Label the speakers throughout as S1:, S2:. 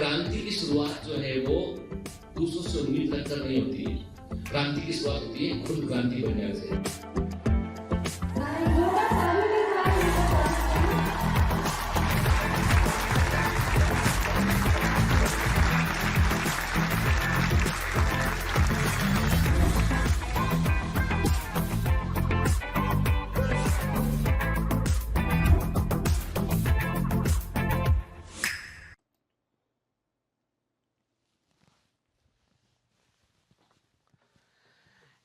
S1: क्रांति की शुरुआत जो है वो दूसरों से उम्मीद रखकर नहीं होती है। क्रांति की शुरुआत होती है खुद क्रांति बनने से।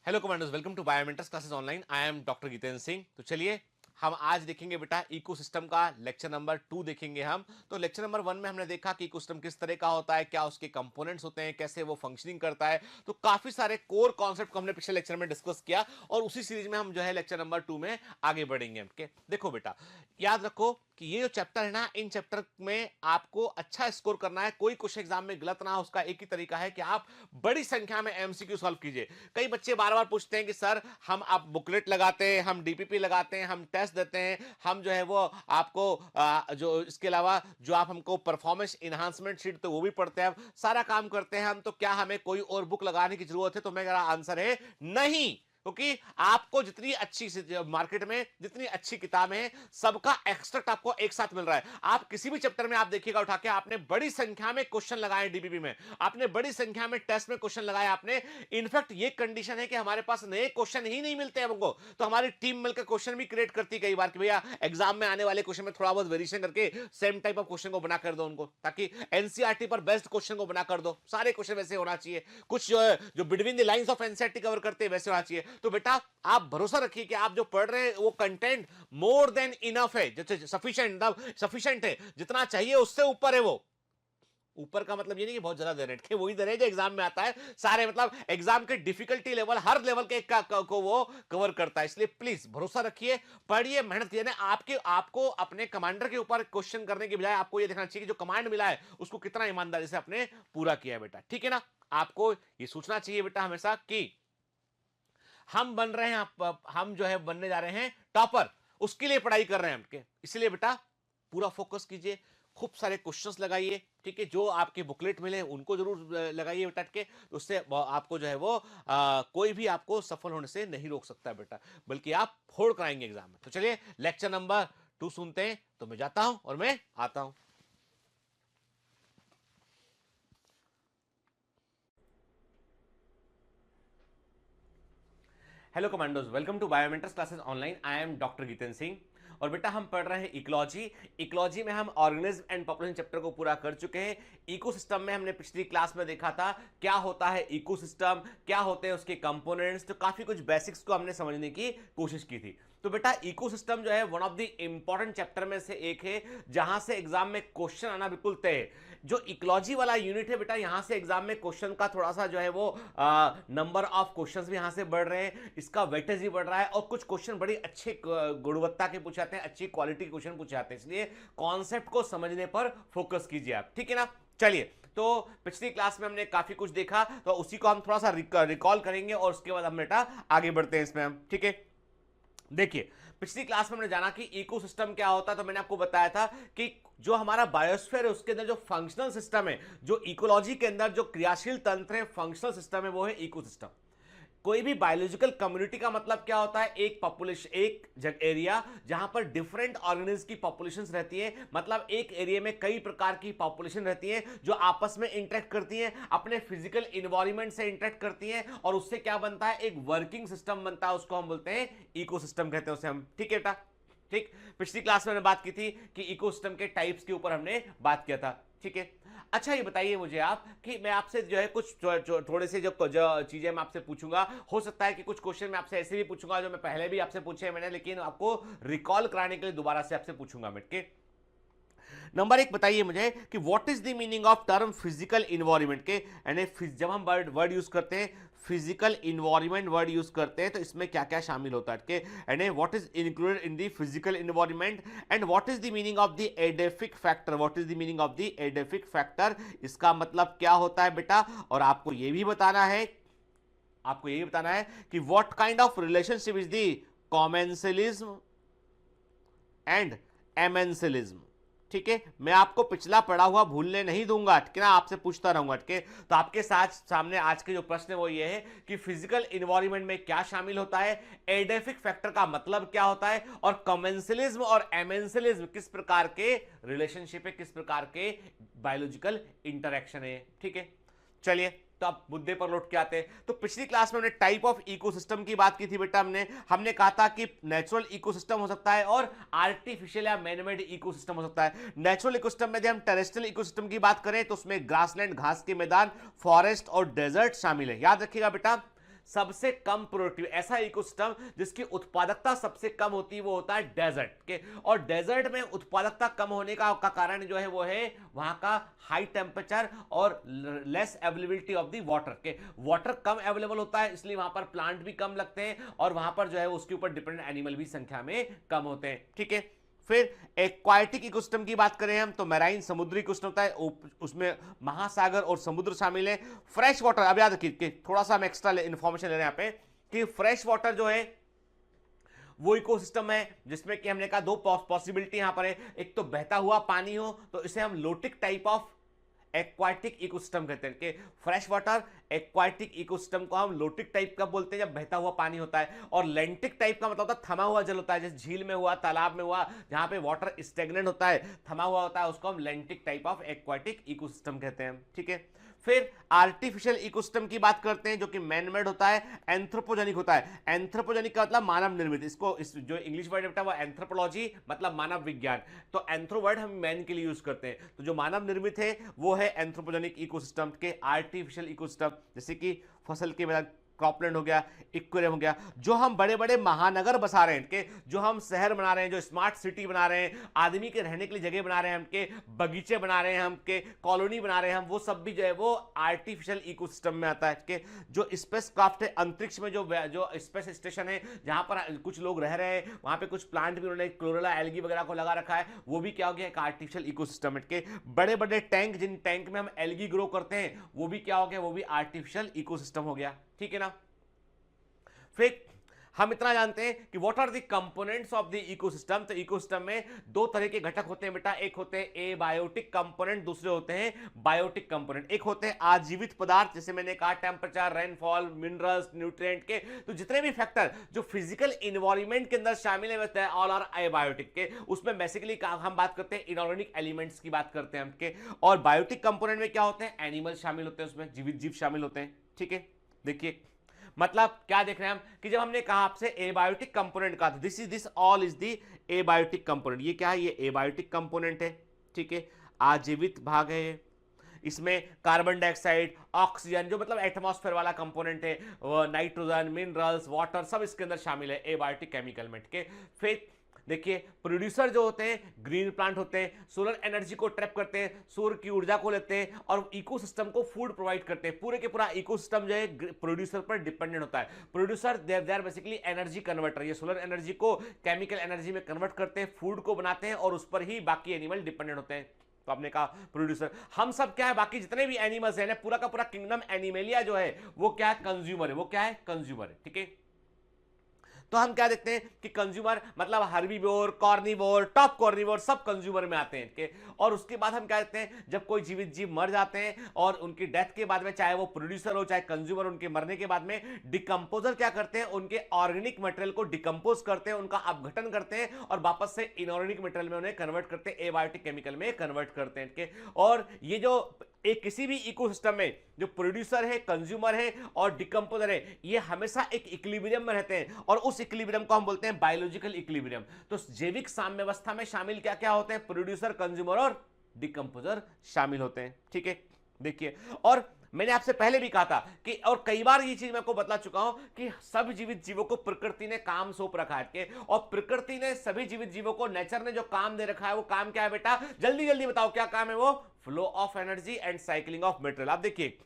S2: Hello commanders, welcome to Biomentors classes online. I am doctor Jitendra Singh. तो चलिए हम आज देखेंगे बेटा इकोसिस्टम का लेक्चर नंबर 2 देखेंगे हम। तो लेक्चर नंबर 1 में हमने देखा कि इकोसिस्टम किस तरह का होता है, क्या उसके कंपोनेंट्स होते हैं, कैसे वो फंक्शनिंग करता है। तो काफी सारे कोर कॉन्सेप्ट को हमने पिछले लेक्चर में डिस्कस किया और उसी सीरीज में हम जो है लेक्चर नंबर 2 में आगे बढ़ेंगे। देखो बेटा, याद रखो कि ये जो चैप्टर है ना, इन चैप्टर में आपको अच्छा स्कोर करना है, कोई क्वेश्चन एग्जाम में गलत ना हो। उसका एक ही तरीका है कि आप बड़ी संख्या में एमसीक्यू सॉल्व कीजिए। कई बच्चे बार बार पूछते हैं कि सर हम आप बुकलेट लगाते हैं, हम डीपीपी लगाते हैं, हम टेस्ट देते हैं, हम जो है वो आपको जो इसके अलावा जो आप हमको परफॉर्मेंस इनहांसमेंट शीट तो वो भी पढ़ते हैं, सारा काम करते हैं हम, तो क्या हमें कोई और बुक लगाने की जरूरत है? तो मेरा आंसर है नहीं, क्योंकि आपको जितनी अच्छी मार्केट में जितनी अच्छी किताबें हैं सबका एक्सट्रैक्ट आपको एक साथ मिल रहा है। आप किसी भी चैप्टर में आप देखिएगा उठा के, आपने बड़ी संख्या में क्वेश्चन लगाए डीपीपी में, आपने बड़ी संख्या में टेस्ट में क्वेश्चन लगाए आपने। इनफैक्ट ये कंडीशन है कि हमारे पास नए क्वेश्चन ही नहीं मिलते हैं हमको, तो हमारी टीम मिलकर क्वेश्चन भी क्रिएट करती है कई बार कि भैया एग्जाम में आने वाले क्वेश्चन में थोड़ा बहुत वेरिएशन करके सेम टाइप ऑफ क्वेश्चन को बना कर दो उनको, ताकि एनसीईआरटी पर बेस्ट क्वेश्चन को बना कर दो। सारे क्वेश्चन वैसे होना चाहिए, कुछ जो between the lines of NCERT cover करते हैं वैसे होना चाहिए। तो बेटा आप भरोसा रखिए कि आप जो पढ़ रहे हैं वो कंटेंट मोर देन इनफ है, जैसे सफिशिएंट है, जितना चाहिए उससे ऊपर है। वो ऊपर का मतलब ये नहीं कि बहुत ज्यादा दे रहे हैं, वही दे रहे हैं जो एग्जाम में आता है। सारे मतलब एग्जाम के डिफिकल्टी लेवल हर लेवल के को वो कवर करता है। इसलिए प्लीज भरोसा रखिए, पढ़िए, मेहनत कीजिए। आपको अपने कमांडर के ऊपर क्वेश्चन करने की बजाय आपको ये देखना चाहिए कि जो कमांड मिला है उसको कितना ईमानदारी से आपने पूरा किया है बेटा, ठीक है ना। आपको ये सोचना चाहिए बेटा हमेशा कि हम बन रहे हैं, हम जो है बनने जा रहे हैं टॉपर, उसके लिए पढ़ाई कर रहे हैं हम। इसलिए बेटा पूरा फोकस कीजिए, खूब सारे क्वेश्चंस लगाइए, ठीक है। जो आपके बुकलेट मिले उनको जरूर लगाइए बेटा के, उससे आपको जो है वो कोई भी आपको सफल होने से नहीं रोक सकता बेटा, बल्कि आप फोड़ कराएंगे एग्जाम में। तो चलिए लेक्चर नंबर 2 सुनते हैं। तो मैं जाता हूं और मैं आता हूं। Hello commandos, welcome to Biomentors classes online. I am doctor Jitendra Singh और बेटा हम पढ़ रहे हैं इकोलॉजी। इकोलॉजी में हम ऑर्गेनिज्म एंड पॉपुलेशन चैप्टर को पूरा कर चुके हैं। इकोसिस्टम में हमने पिछली क्लास में देखा था क्या होता है इकोसिस्टम, क्या होते हैं उसके कंपोनेंट्स, तो काफी कुछ बेसिक्स को हमने समझने की कोशिश की थी। तो बेटा इकोसिस्टम जो है one of the important chapter में से एक है जहां से एग्जाम में क्वेश्चन आना बिल्कुल तय है। जो इकोलॉजी वाला यूनिट है बेटा, यहां से एग्जाम में क्वेश्चन का थोड़ा सा जो है वो नंबर ऑफ क्वेश्चंस भी यहां से बढ़ रहे हैं, इसका वेटेज भी बढ़ रहा है और कुछ क्वेश्चन बड़ी अच्छे गुणवत्ता के पूछे जाते हैं, अच्छी क्वालिटी के क्वेश्चन पूछे जाते हैं। इसलिए कॉन्सेप्ट को समझने पर फोकस कीजिए आप, ठीक है ना। चलिए, तो पिछली क्लास में हमने काफी कुछ देखा, तो उसी को हम थोड़ा सा रिकॉल करेंगे और उसके बाद हम बेटा आगे बढ़ते हैं इसमें हम, ठीक है। देखिए पिछली क्लास में हमने जाना कि इकोसिस्टम क्या होता है। तो मैंने आपको बताया था कि जो हमारा बायोस्फीयर है उसके अंदर जो फंक्शनल सिस्टम है, जो इकोलॉजी के अंदर जो क्रियाशील तंत्र है, फंक्शनल सिस्टम है, वो है इकोसिस्टम। कोई भी बायोलॉजिकल कम्युनिटी का मतलब क्या होता है? एक पॉपुलेशन, एक एरिया जहां पर डिफरेंट ऑर्गेनिज्म की पॉपुलेशंस रहती है। मतलब एक एरिया में कई प्रकार की पॉपुलेशन रहती है जो आपस में इंटरेक्ट करती हैं, अपने फिजिकल इन्वायरमेंट से इंटरेक्ट करती हैं और उससे क्या बनता है? एक वर्किंग सिस्टम बनता है, उसको हम बोलते हैं इकोसिस्टम कहते हैं उसे हम, ठीक है बेटा। ठीक, पिछली क्लास में हमने बात की थी कि इकोसिस्टम के टाइप्स के ऊपर हमने बात किया था, ठीक है। अच्छा ये बताइए मुझे आप कि मैं आपसे जो है कुछ थोड़े से जो चीजें मैं आपसे पूछूंगा, हो सकता है कि कुछ क्वेश्चन मैं आपसे ऐसे भी पूछूंगा जो मैं पहले भी आपसे पूछे मैंने, लेकिन आपको रिकॉल कराने के लिए दोबारा से आपसे पूछूंगा मैं, ठीक। नंबर 1 बताइए मुझे कि what is the meaning of term physical environment के, यानी जब हम वर्ड यूज करते हैं फिजिकल इन्वायरमेंट वर्ड यूज करते हैं तो इसमें क्या क्या शामिल होता है, यानी what is included in the physical environment and what is the meaning of the edaphic factor, what is the meaning of the edaphic factor, इसका मतलब क्या होता है बेटा। और आपको यह भी बताना है, कि what kind of relationship is the commensalism and amensalism, ठीक है, मैं आपको पिछला पढ़ा हुआ भूलने नहीं दूंगा, ठीक है ना, आपसे पूछता रहूंगा, ठीक है। तो आपके साथ सामने आज के जो प्रश्न है वो ये है कि फिजिकल इन्वायरमेंट में क्या शामिल होता है, एडेफिक फैक्टर का मतलब क्या होता है, और कमेंसलिज्म और एमेंसलिज्म किस प्रकार के रिलेशनशिप है, किस प्रकार के बायोलॉजिकल इंटरेक्शन है, ठीक है। चलिए तो अब मुद्दे पर लौट के आते हैं। तो पिछली क्लास में हमने टाइप ऑफ इकोसिस्टम की बात की थी बेटा, हमने कहा था कि नेचुरल इकोसिस्टम हो सकता है और आर्टिफिशियल या मैनमेड इकोसिस्टम हो सकता है। नेचुरल इकोसिस्टम में यदि हम टेरेस्ट्रियल इकोसिस्टम की बात करें तो उसमें ग्रासलैंड, घास के मैदान, फॉरेस्ट और डेजर्ट शामिल है। याद रखिएगा बेटा, सबसे कम प्रोडक्टिव ऐसा इकोसिस्टम जिसकी उत्पादकता सबसे कम होती है वो होता है डेजर्ट के। और डेजर्ट में उत्पादकता कम होने का कारण जो है वो है वहां का हाई टेम्परेचर और less availability of the water के। वाटर कम अवेलेबल होता है इसलिए वहां पर प्लांट भी कम लगते हैं और वहां पर जो है उसके ऊपर डिपेंडेंट एनिमल भी संख्या में कम होते हैं, ठीक है। फिर एक्वाटिक इकोसिस्टम की बात करें हम तो मैराइन समुद्री इकोसिस्टम होता है, उसमें महासागर और समुद्र शामिल है। फ्रेश वाटर, अब याद रखिए थोड़ा सा हम एक्स्ट्रा इन्फॉर्मेशन ले रहे हैं यहाँ पे कि फ्रेश वाटर जो है वो इकोसिस्टम है जिसमें कि हमने कहा दो पॉसिबिलिटी यहां पर है, एक तो बहता हुआ पानी हो तो इसे हम lotic type of aquatic ecosystem कहते हैं कि फ्रेश वाटर एक्वाटिक इकोसिस्टम को हम लोटिक टाइप का बोलते हैं जब बहता हुआ पानी होता है, और लेंटिक टाइप का मतलब होता है थमा हुआ जल होता है, जैसे झील में हुआ, तालाब में हुआ, जहां पे वाटर स्टेगनेंट होता है, थमा हुआ होता है, उसको हम लेंटिक टाइप ऑफ एक्वाटिक इकोसिस्टम कहते हैं, ठीक है। फिर आर्टिफिशियल इकोसिस्टम की बात करते हैं जो कि मैनमेड होता है, एंथ्रोपोजेनिक होता है। एंथ्रोपोजेनिक का मतलब मानव निर्मित, जो इंग्लिश वर्ड है वो एंथ्रोपोलॉजी मतलब मानव विज्ञान, तो एंथ्रो वर्ड हम मैन के लिए यूज करते हैं, तो जो मानव निर्मित है वो है एंथ्रोपोजेनिक इकोसिस्टम के। आर्टिफिशियल इकोसिस्टम जैसे कि फसल के मैदान, क्रॉपलैंड हो गया, इक्वेरियम हो गया, जो हम बड़े बड़े महानगर बसा रहे हैं के, जो हम शहर बना रहे हैं, जो स्मार्ट सिटी बना रहे हैं, आदमी के रहने के लिए जगह बना रहे हैं, हम के बगीचे बना रहे हैं, हम के कॉलोनी बना रहे हैं, हम वो सब भी जो है वो आर्टिफिशियल इकोसिस्टम में आता है के। जो स्पेस क्राफ्ट है, अंतरिक्ष में जो स्पेस स्टेशन है जहां पर कुछ लोग रह रहे हैं, वहां पे कुछ प्लांट भी उन्होंने क्लोरेला एल्गी वगैरह को लगा रखा है, वो भी क्या हो गया एक आर्टिफिशियल इकोसिस्टम के। बड़े बड़े टैंक, जिन टैंक में हम एल्गी ग्रो करते हैं वो भी क्या हो गया, वो भी आर्टिफिशियल इकोसिस्टम हो गया, ठीक है ना। फिर हम इतना जानते हैं कि what are the components of the ecosystem. तो इकोसिस्टम में दो तरह के घटक होते हैं बेटा, एक होते हैं एबायोटिक कंपोनेंट, दूसरे होते हैं बायोटिक कंपोनेंट। एक होते हैं आजीवित पदार्थ, जैसे मैंने कहा टेम्परेचर, रेनफॉल, मिनरल्स, न्यूट्रिएंट के, तो जितने भी फैक्टर जो फिजिकल एनवायरनमेंट के अंदर शामिल है ऑल आर एबायोटिक के। उसमें बेसिकली हम बात करते हैं इनऑर्गेनिक एलिमेंट्स की बात करते हैं हम के। और बायोटिक कंपोनेंट में क्या होते हैं, एनिमल शामिल होते हैं, उसमें जीवित जीव शामिल होते हैं, ठीक है। देखिए मतलब क्या देख रहे हैं हम कि जब हमने कहा आपसे एबायोटिक कंपोनेंट का, this all is the abiotic component. ये क्या है, ये एबायोटिक कंपोनेंट है, ठीक है, आजीवित भाग है। इसमें कार्बन डाइऑक्साइड, ऑक्सीजन जो मतलब एटमॉस्फेयर वाला कंपोनेंट है, नाइट्रोजन, मिनरल्स, वाटर सब इसके अंदर शामिल है एबायोटिक केमिकल में, ठीक है। फिर देखिए प्रोड्यूसर जो होते हैं ग्रीन प्लांट होते हैं, सोलर एनर्जी को ट्रैप करते हैं, सूर्य की ऊर्जा को लेते हैं और इकोसिस्टम को फूड प्रोवाइड करते हैं। पूरे के पूरा इकोसिस्टम जो है प्रोड्यूसर पर डिपेंडेंट होता है। Producer they are basically energy converter, ये सोलर एनर्जी को केमिकल एनर्जी में कन्वर्ट करते हैं, फूड को बनाते हैं और उस पर ही बाकी एनिमल डिपेंडेंट होते हैं। तो आपने कहा प्रोड्यूसर, हम सब क्या है, बाकी जितने भी एनिमल्स हैं, पूरा का पूरा किंगडम एनिमेलिया जो है वो क्या है, कंज्यूमर है, वो क्या है, कंज्यूमर है, ठीक है। तो हम क्या देखते हैं कि कंज्यूमर मतलब हर्बीवोर, कॉर्निवोर, टॉप कॉर्निवोर सब कंज्यूमर में आते हैं के। और उसके बाद हम क्या देखते हैं, जब कोई जीवित जीव मर जाते हैं और उनकी डेथ के बाद में, चाहे वो प्रोड्यूसर हो चाहे कंज्यूमर, उनके मरने के बाद में डिकम्पोजर क्या करते हैं, उनके ऑर्गेनिक मटेरियल को डिकम्पोज करते हैं, उनका अपघटन करते हैं और वापस से इनऑर्गेनिक मटेरियल में उन्हें कन्वर्ट करते हैं, एबायोटिक केमिकल में कन्वर्ट करते हैं के। और ये जो एक किसी भी इकोसिस्टम में जो प्रोड्यूसर है, कंज्यूमर है और डिकम्पोजर है, ये हमेशा एक इक्विलिब्रियम में रहते हैं और उस इक्विलिब्रियम को हम बोलते हैं बायोलॉजिकल इक्विलिब्रियम। तो जैविक साम्यावस्था में शामिल क्या क्या होते हैं, प्रोड्यूसर, कंज्यूमर और डिकम्पोजर शामिल होते हैं, ठीक है। देखिए, और मैंने आपसे पहले भी कहा था कि, और कई बार ये चीज मैं आपको बता चुका हूं कि सब जीवित जीवों को प्रकृति ने काम सौंप रखा है के, और प्रकृति ने सभी जीवित जीवों को, नेचर ने जो काम दे रखा है वो काम क्या है बेटा, जल्दी जल्दी बताओ क्या काम है वो, flow of energy and cycling of material. आप देखिए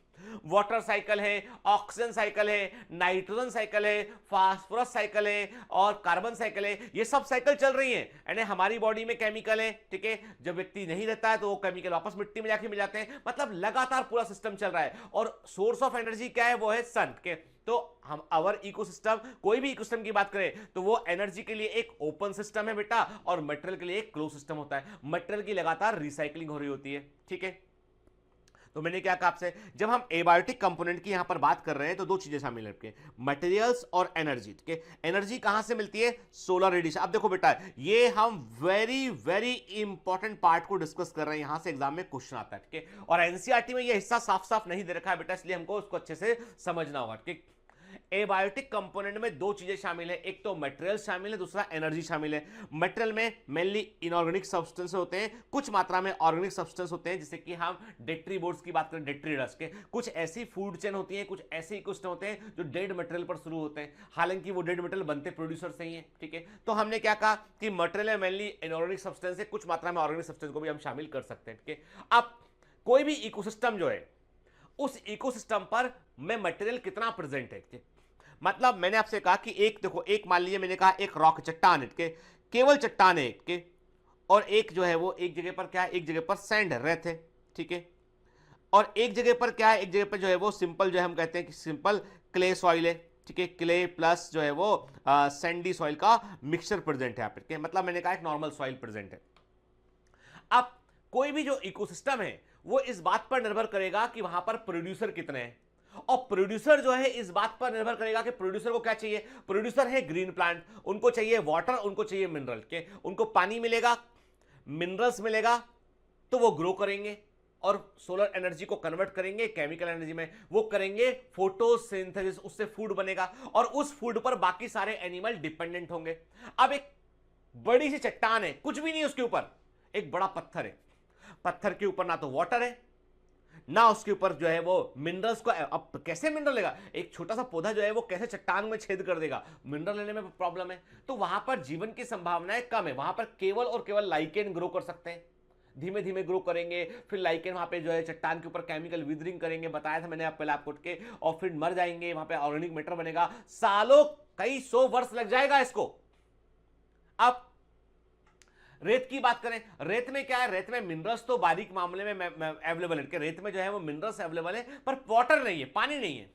S2: वाटर साइकिल है, ऑक्सीजन साइकिल है, नाइट्रोजन साइकिल है, फास्फोरस साइकिल है और कार्बन साइकिल है। ये सब साइकिल चल रही है यानी हमारी बॉडी में केमिकल है, ठीक है। जब व्यक्ति नहीं रहता है तो वो केमिकल वापस मिट्टी में जाके मिल जाते हैं, मतलब लगातार पूरा सिस्टम चल रहा है। और सोर्स ऑफ एनर्जी क्या है? वो है सन के। तो हम अवर इकोसिस्टम, कोई भी इकोसिस्टम की बात करें तो वो एनर्जी के लिए एक ओपन सिस्टम है बेटा, और मटेरियल के लिए एक क्लोज सिस्टम होता है। मटेरियल की लगातार रिसाइकलिंग हो रही होती है, ठीक है। तो मैंने क्या कहा आपसे, जब हम एबायोटिक कंपोनेंट की यहां पर बात कर रहे हैं तो दो चीजें शामिल है, मटेरियल्स और एनर्जी, ठीक है। एनर्जी कहां से मिलती है? Solar radiation. अब देखो बेटा, ये हम वेरी वेरी इंपॉर्टेंट पार्ट को डिस्कस कर रहे हैं, यहां से एग्जाम में क्वेश्चन आता है, ठीक है। और एनसीईआरटी में ये हिस्सा साफ साफ नहीं दे रखा है बेटा, इसलिए हमको उसको अच्छे से समझना होगा, ठीक। एबायोटिक कंपोनेंट में दो चीजें शामिल है, एक तो मटेरियल शामिल है, दूसरा एनर्जी शामिल है। मटेरियल में मेनली इनऑर्गेनिक सब्सटेंस होते हैं, कुछ मात्रा में ऑर्गेनिक सब्सटेंस होते हैं, जैसे कि हम डेट्रीबोर्ड्स की बात करें, डेट्रीडस के। कुछ ऐसी फूड चेन होती है, कुछ ऐसे इकोसिस्टम होते हैं जो डेड मटेरियल पर शुरू होते हैं, हालांकि वो डेड मटेरियल बनते प्रोड्यूसर से ही है, ठीक है। तो हमने क्या कहा कि मटेरियल में मेनली इनऑर्गेनिक सब्सटेंस है, कुछ मात्रा में ऑर्गेनिक सब्सटेंस को भी हम शामिल कर सकते हैं, ठीक है। अब कोई भी इकोसिस्टम जो है, उस इकोसिस्टम पर में मटेरियल कितना प्रेजेंट है, मतलब मैंने आपसे कहा कि एक देखो, एक मान लीजिए मैंने कहा एक रॉक चट्टान है के, केवल चट्टान है के, और एक जो है वो एक जगह पर क्या है, एक जगह पर सैंड है, रेत है, ठीक है। और एक जगह पर क्या है, एक जगह पर जो है वो सिंपल जो है हम कहते हैं कि सिंपल क्ले सॉइल है, ठीक है। क्ले प्लस जो है वो सैंडी सॉइल का मिक्सचर प्रेजेंट है यहाँ पे, मतलब मैंने कहा एक नॉर्मल सॉइल प्रेजेंट है। अब कोई भी जो इकोसिस्टम है वो इस बात पर निर्भर करेगा कि वहां पर प्रोड्यूसर कितने हैं, और प्रोड्यूसर जो है इस बात पर निर्भर करेगा कि प्रोड्यूसर को क्या चाहिए। प्रोड्यूसर है ग्रीन प्लांट, उनको चाहिए वाटर, उनको चाहिए मिनरल के, उनको पानी मिलेगा, मिनरल्स मिलेगा तो वो ग्रो करेंगे और सोलर एनर्जी को कन्वर्ट करेंगे केमिकल एनर्जी में, वो करेंगे फोटोसिंथेसिस, उससे फूड बनेगा और उस फूड पर बाकी सारे एनिमल डिपेंडेंट होंगे। अब एक बड़ी सी चट्टान है, कुछ भी नहीं उसके ऊपर, एक बड़ा पत्थर है, पत्थर के ऊपर ना तो वाटर है ना उसके ऊपर जो है वो मिनरल्स को, अब कैसे मिनरल लेगा? एक छोटा सा पौधा जो है वो कैसे चट्टान में छेद कर देगा? मिनरल लेने में प्रॉब्लम है। तो वहां पर जीवन की संभावनाएं कम है, वहां पर केवल और केवल लाइकेन ग्रो कर सकते हैं, धीमे धीमे ग्रो करेंगे, फिर लाइकेन वहां पे जो है चट्टान के ऊपर केमिकल विदरिंग करेंगे, बताया था मैंने पहले आपको के, और फिर मर जाएंगे, वहां पे ऑर्गेनिक मैटर बनेगा, सालों कई 100 वर्ष लग जाएगा इसको। अब रेत की बात करें, रेत में क्या है, रेत में मिनरल्स तो बारीक मामले में अवेलेबल है, रेत में जो है वो मिनरल्स अवेलेबल है, पर वाटर नहीं है, पानी नहीं है।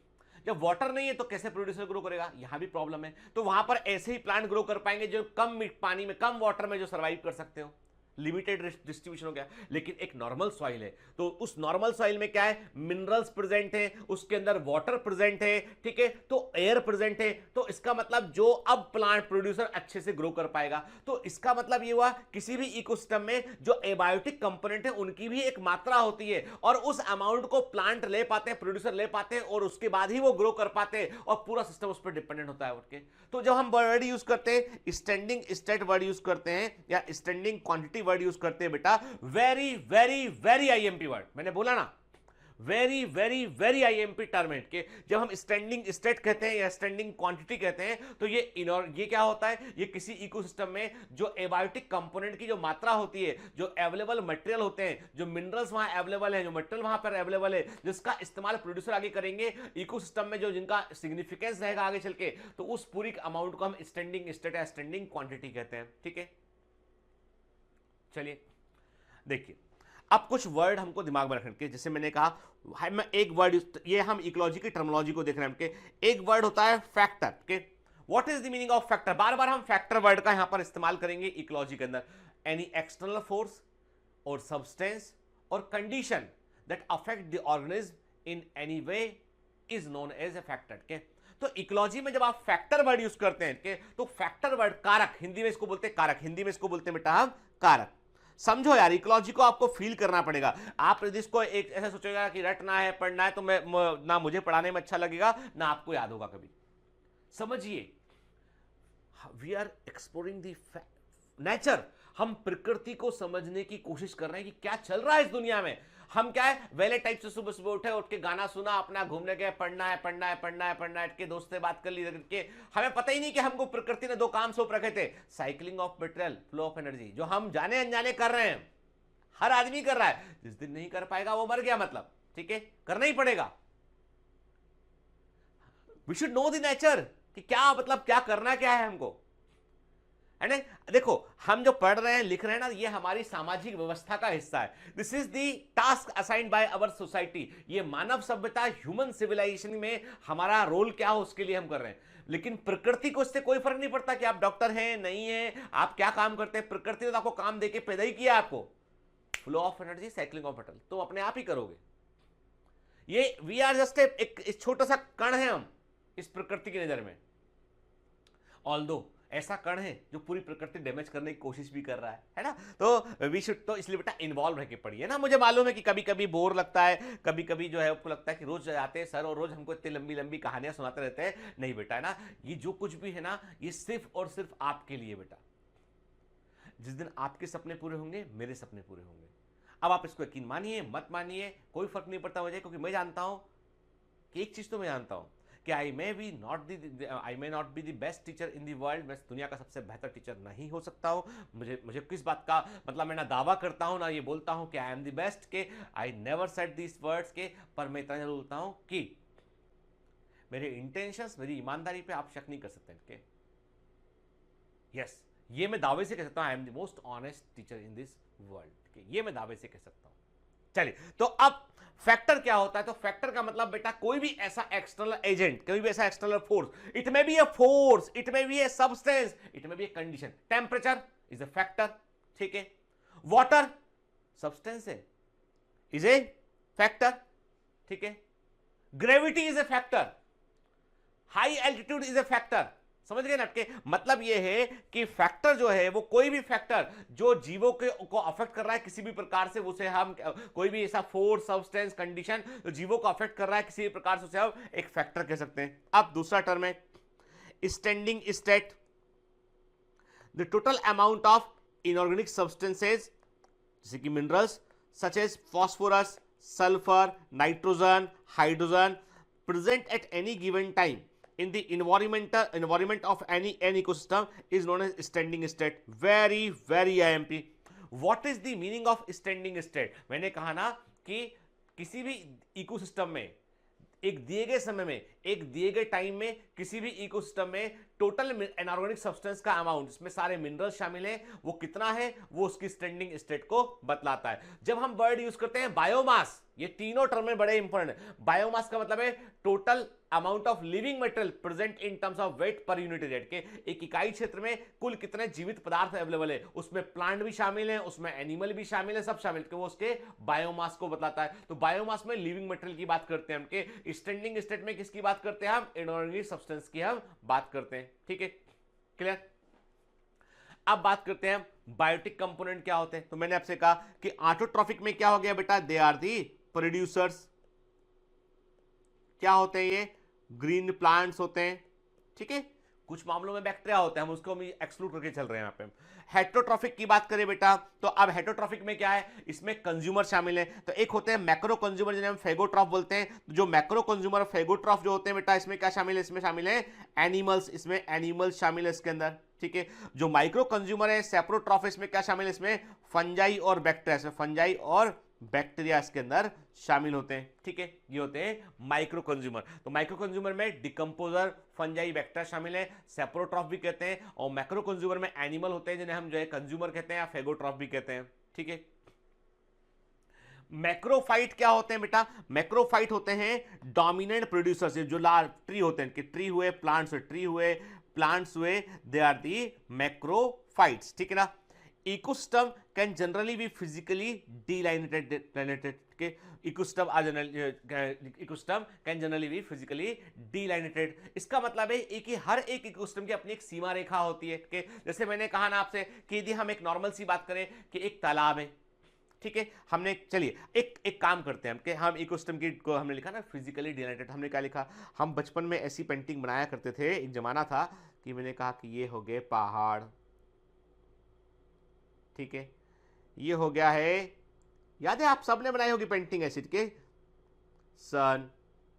S2: जब वाटर नहीं है तो कैसे प्रोड्यूसर ग्रो करेगा? यहां भी प्रॉब्लम है। तो वहां पर ऐसे ही प्लांट ग्रो कर पाएंगे जो कम पानी में, कम वाटर में जो सर्वाइव कर सकते हो, लिमिटेड डिस्ट्रीब्यूशन हो गया। लेकिन एक नॉर्मल सॉइल है, तो उस नॉर्मल सॉइल में क्या है, मिनरल्स प्रेजेंट है, उसके अंदर वाटर प्रेजेंट है, ठीक है, तो एयर प्रेजेंट है। तो इसका मतलब जो अब प्लांट प्रोड्यूसर अच्छे से ग्रो कर पाएगा। तो इसका मतलब ये हुआ किसी भी इकोसिस्टम में जो एबायोटिक कंपोनेंट है उनकी भी एक मात्रा होती है, और उस अमाउंट को प्लांट ले पाते हैं, प्रोड्यूसर ले पाते हैं, और उसके बाद ही वो ग्रो कर पाते हैं, और पूरा सिस्टम उस पर डिपेंडेंट होता है उनके। तो जब हम वर्ड यूज करते हैं, स्टैंडिंग स्टेट वर्ड यूज करते हैं या स्टैंडिंग क्वांटिटी वर्ड यूज करते हैं बेटा, very very very IMP word, मैंने बोला ना, very very very IMP term है कि जब हम स्टैंडिंग स्टेट कहते हैं या स्टैंडिंग क्वांटिटी कहते हैं तो ये क्या होता है, ये किसी इकोसिस्टम में जो एबायोटिक कंपोनेंट की जो मात्रा होती है, जो अवेलेबल मटेरियल होते हैं, जो मिनरल्स वहां अवेलेबल है, जो मटेरियल वहां पर अवेलेबल है, जिसका इस्तेमाल प्रोड्यूसर आगे करेंगे इकोसिस्टम में, जो जिनका सिग्निफिकेंस रहेगा आगे चल के, तो उस पूरी अमाउंट को हम स्टैंडिंग स्टेट या स्टैंडिंग क्वांटिटी कहते हैं, ठीक है। चलिए देखिए, अब कुछ वर्ड हमको दिमाग में रखने के, जैसे मैंने कहा मैं एक वर्ड, ये हम इकोलॉजी की टर्मिनोलॉजी को देख रहे हैं, एक वर्ड होता है फैक्टर के। What is the meaning of factor? बार बार हम फैक्टर वर्ड का यहां पर इस्तेमाल करेंगे इकोलॉजी के अंदर। एनी एक्सटर्नल फोर्स और सब्सटेंस और condition that affect the organism in any way is known as a factor के। तो इकोलॉजी में जब आप फैक्टर वर्ड यूज करते हैं के, तो फैक्टर वर्ड कारक, हिंदी में इसको बोलते हैं कारक, हिंदी में इसको बोलते हैं बेटा हम कारक। समझो यार, इकोलॉजी को आपको फील करना पड़ेगा। आप यदि इसको एक ऐसा सोचेगा कि रटना है, पढ़ना है, तो मैं ना मुझे पढ़ाने में अच्छा लगेगा ना आपको याद होगा कभी। समझिए, we are exploring the nature, हम प्रकृति को समझने की कोशिश कर रहे हैं कि क्या चल रहा है इस दुनिया में। हम क्या है, वेले टाइप से सुबह सुबह उठे, उठ के गाना सुना, अपना घूमने गए, पढ़ना है पढ़ना है पढ़ना है पढ़ना है, के दोस्त से बात कर ली करके, हमें पता ही नहीं कि हमको प्रकृति ने दो काम सौंप रखे थे, cycling of material, flow of energy, जो हम जाने अनजाने कर रहे हैं, हर आदमी कर रहा है। जिस दिन नहीं कर पाएगा वो मर गया, मतलब ठीक है, करना ही पड़ेगा, we should know the nature कि क्या मतलब क्या करना क्या है हमको, है ना। देखो हम जो पढ़ रहे हैं लिख रहे हैं ना, ये हमारी सामाजिक व्यवस्था का हिस्सा है। This is the task assigned by our society. ये मानव सभ्यता, ह्यूमन सिविलाइजेशन में हमारा रोल क्या हो उसके लिए हम कर रहे हैं। लेकिन प्रकृति को इससे कोई फर्क नहीं पड़ता कि आप डॉक्टर हैं नहीं है, आप क्या काम करते हैं। प्रकृति ने तो आपको काम देके पैदा ही किया, आपको flow of energy, cycling of metal तो अपने आप ही करोगे। ये वी आर जस्ट एक छोटा सा कण है हम इस प्रकृति की नजर में, ऑल्दो ऐसा कण है जो पूरी प्रकृति डैमेज करने की कोशिश भी कर रहा है ना। तो वी शुड, तो इसलिए बेटा इन्वॉल्व रह के पढ़िए ना। मुझे मालूम है कि कभी कभी बोर लगता है, कभी कभी जो है आपको लगता है कि रोज आते हैं सर और रोज हमको इतनी लंबी लंबी कहानियां सुनाते रहते हैं। नहीं बेटा, है ना, ये जो कुछ भी है ना, ये सिर्फ और सिर्फ आपके लिए बेटा। जिस दिन आपके सपने पूरे होंगे मेरे सपने पूरे होंगे। अब आप इसको यकीन मानिए मत मानिए कोई फर्क नहीं पड़ता मुझे, क्योंकि मैं जानता हूं कि एक चीज तो मैं जानता हूं कि I may not be the best teacher in the world. मैं दुनिया का सबसे बेहतर टीचर नहीं हो सकता हूं। मुझे किस बात का मतलब, मैं ना दावा करता हूं ना ये बोलता हूं कि आई एम द बेस्ट, के I never said this words के, पर मैं इतना जरूर बोलता हूं कि मेरे इंटेंशंस, मेरी ईमानदारी पे आप शक नहीं कर सकते के। यस, ये मैं दावे से कह सकता हूं, I am the most honest teacher in this world, के ये मैं दावे से कह सकता हूं। चलिए, तो अब फैक्टर क्या होता है? तो फैक्टर का मतलब बेटा कोई भी ऐसा एक्सटर्नल एजेंट, कोई भी ऐसा external force, it may be a force, it may be a substance, it may be a condition. Temperature is a factor, ठीक है। वाटर सब्सटेंस है, इज ए फैक्टर, ठीक है। Gravity is a factor, high altitude is a factor. समझ गए ना आपके? मतलब ये है कि फैक्टर जो है वो कोई भी फैक्टर जो जीवों को अफेक्ट कर रहा है किसी भी प्रकार से, उसे हम कोई भी ऐसा फोर्स, सब्सटेंस, कंडीशन जो जीवों को अफेक्ट कर रहा है किसी भी प्रकार से, उसे हम एक फैक्टर कह सकते हैं। अब दूसरा टर्म है standing state, the total amount of inorganic substances जैसे कि minerals such as phosphorus, sulphur, nitrogen, hydrogen present at any given time in the environment of any ecosystem is known as standing state. very IMP. What is the meaning of standing state? मैंने कहा ना कि किसी भी ecosystem में एक दिए गए समय में, एक दिए गए टाइम में, किसी भी इकोसिस्टम में टोटल इनऑर्गेनिक सब्सटेंस का अमाउंट, इसमें सारे मिनरल्स शामिल हैं, वो कितना है वो उसकी स्टैंडिंग स्टेट को बतलाता है। जब हम वर्ड यूज करते हैं बायोमास, ये तीनों टर्म में बड़े इंपॉर्टेंट है। बायोमास का मतलब है total amount of living material present in terms of weight per unit rate के, एक इकाई क्षेत्र में कुल कितने जीवित पदार्थ अवेलेबल है, उसमें प्लांट भी शामिल है, उसमें एनिमल भी शामिल है, सब शामिल, वो उसके बायोमास को बतलाता है। तो बायोमास में लिविंग मटेरियल की बात करते हैं हम, स्टैंडिंग स्टेट में किसकी बात करते हैं हम? इनऑर्गेनिक सब्सटेंस की हम बात करते हैं, ठीक है, क्लियर। अब बात करते हैं बायोटिक कंपोनेंट क्या होते हैं। तो मैंने आपसे कहा कि ऑटोट्रॉफिक में क्या हो गया बेटा? They are the producers. क्या होते हैं ये? ग्रीन प्लांट्स होते हैं, ठीक है। कुछ मामलों में बैक्टीरिया होते हैं, हम उसको भी एक्सक्लूड करके चल रहे हैं यहाँ पे। हेटेरोट्रॉफिक की बात करें बेटा, तो अब हेटेरोट्रॉफिक में क्या है? इसमें कंज्यूमर शामिल है। तो एक होते हैं मैक्रो कंज्यूमर जिन्हें हम फेगोट्रॉफ बोलते हैं। तो जो मैक्रो कंज्यूमर और फेगोट्रॉफ जो होते हैं बेटा, इसमें क्या शामिल है? इसमें शामिल है एनिमल्स, इसमें एनिमल्स शामिल है इसके अंदर, ठीक है। जो माइक्रो कंज्यूमर है सेप्रोट्रॉफ, इसमें क्या शामिल है? इसमें फंजाई और बैक्टीरिया, फंजाई और बैक्टीरिया इसके अंदर शामिल होते हैं, ठीक है। ये होते हैं माइक्रो कंज्यूमर। तो माइक्रो कंज्यूमर में डिकम्पोजर, फंजाई, बैक्टीरिया शामिल है, सेप्रोट्रॉफ भी कहते हैं। और मैक्रो कंज्यूमर में एनिमल होते हैं जिन्हें हम जो है कंज्यूमर कहते हैं या फेगोट्रॉफ भी कहते हैं, ठीक है। मैक्रोफाइट क्या होते हैं बेटा? मैक्रोफाइट होते हैं डोमिनेंट प्रोड्यूसर्स, जो लार्ज ट्री होते हैं, कि ट्री हुए, प्लांट्स हुए, दे आर दी मैक्रोफाइट्स, ठीक है ना। Ecosystem can generally be physically delineated, okay ecosystem can generally be physically delineated. इसका मतलब है कि हर एक इकोसिस्टम की अपनी एक सीमा रेखा होती है, कि जैसे मैंने कहा ना आपसे कि यदि हम एक नॉर्मल सी बात करें कि एक तालाब है, ठीक है, हमने, चलिए एक काम करते हैं हम, कि हम इकोसिस्टम की को हमने लिखा ना फिजिकली डिलाइनेटेड, हमने क्या लिखा? हम बचपन में ऐसी पेंटिंग बनाया करते थे, एक जमाना था कि मैंने कहा कि ये हो गए पहाड़, ठीक है, ये हो गया है, याद है आप सबने बनाई होगी पेंटिंग ऐसी के, सन,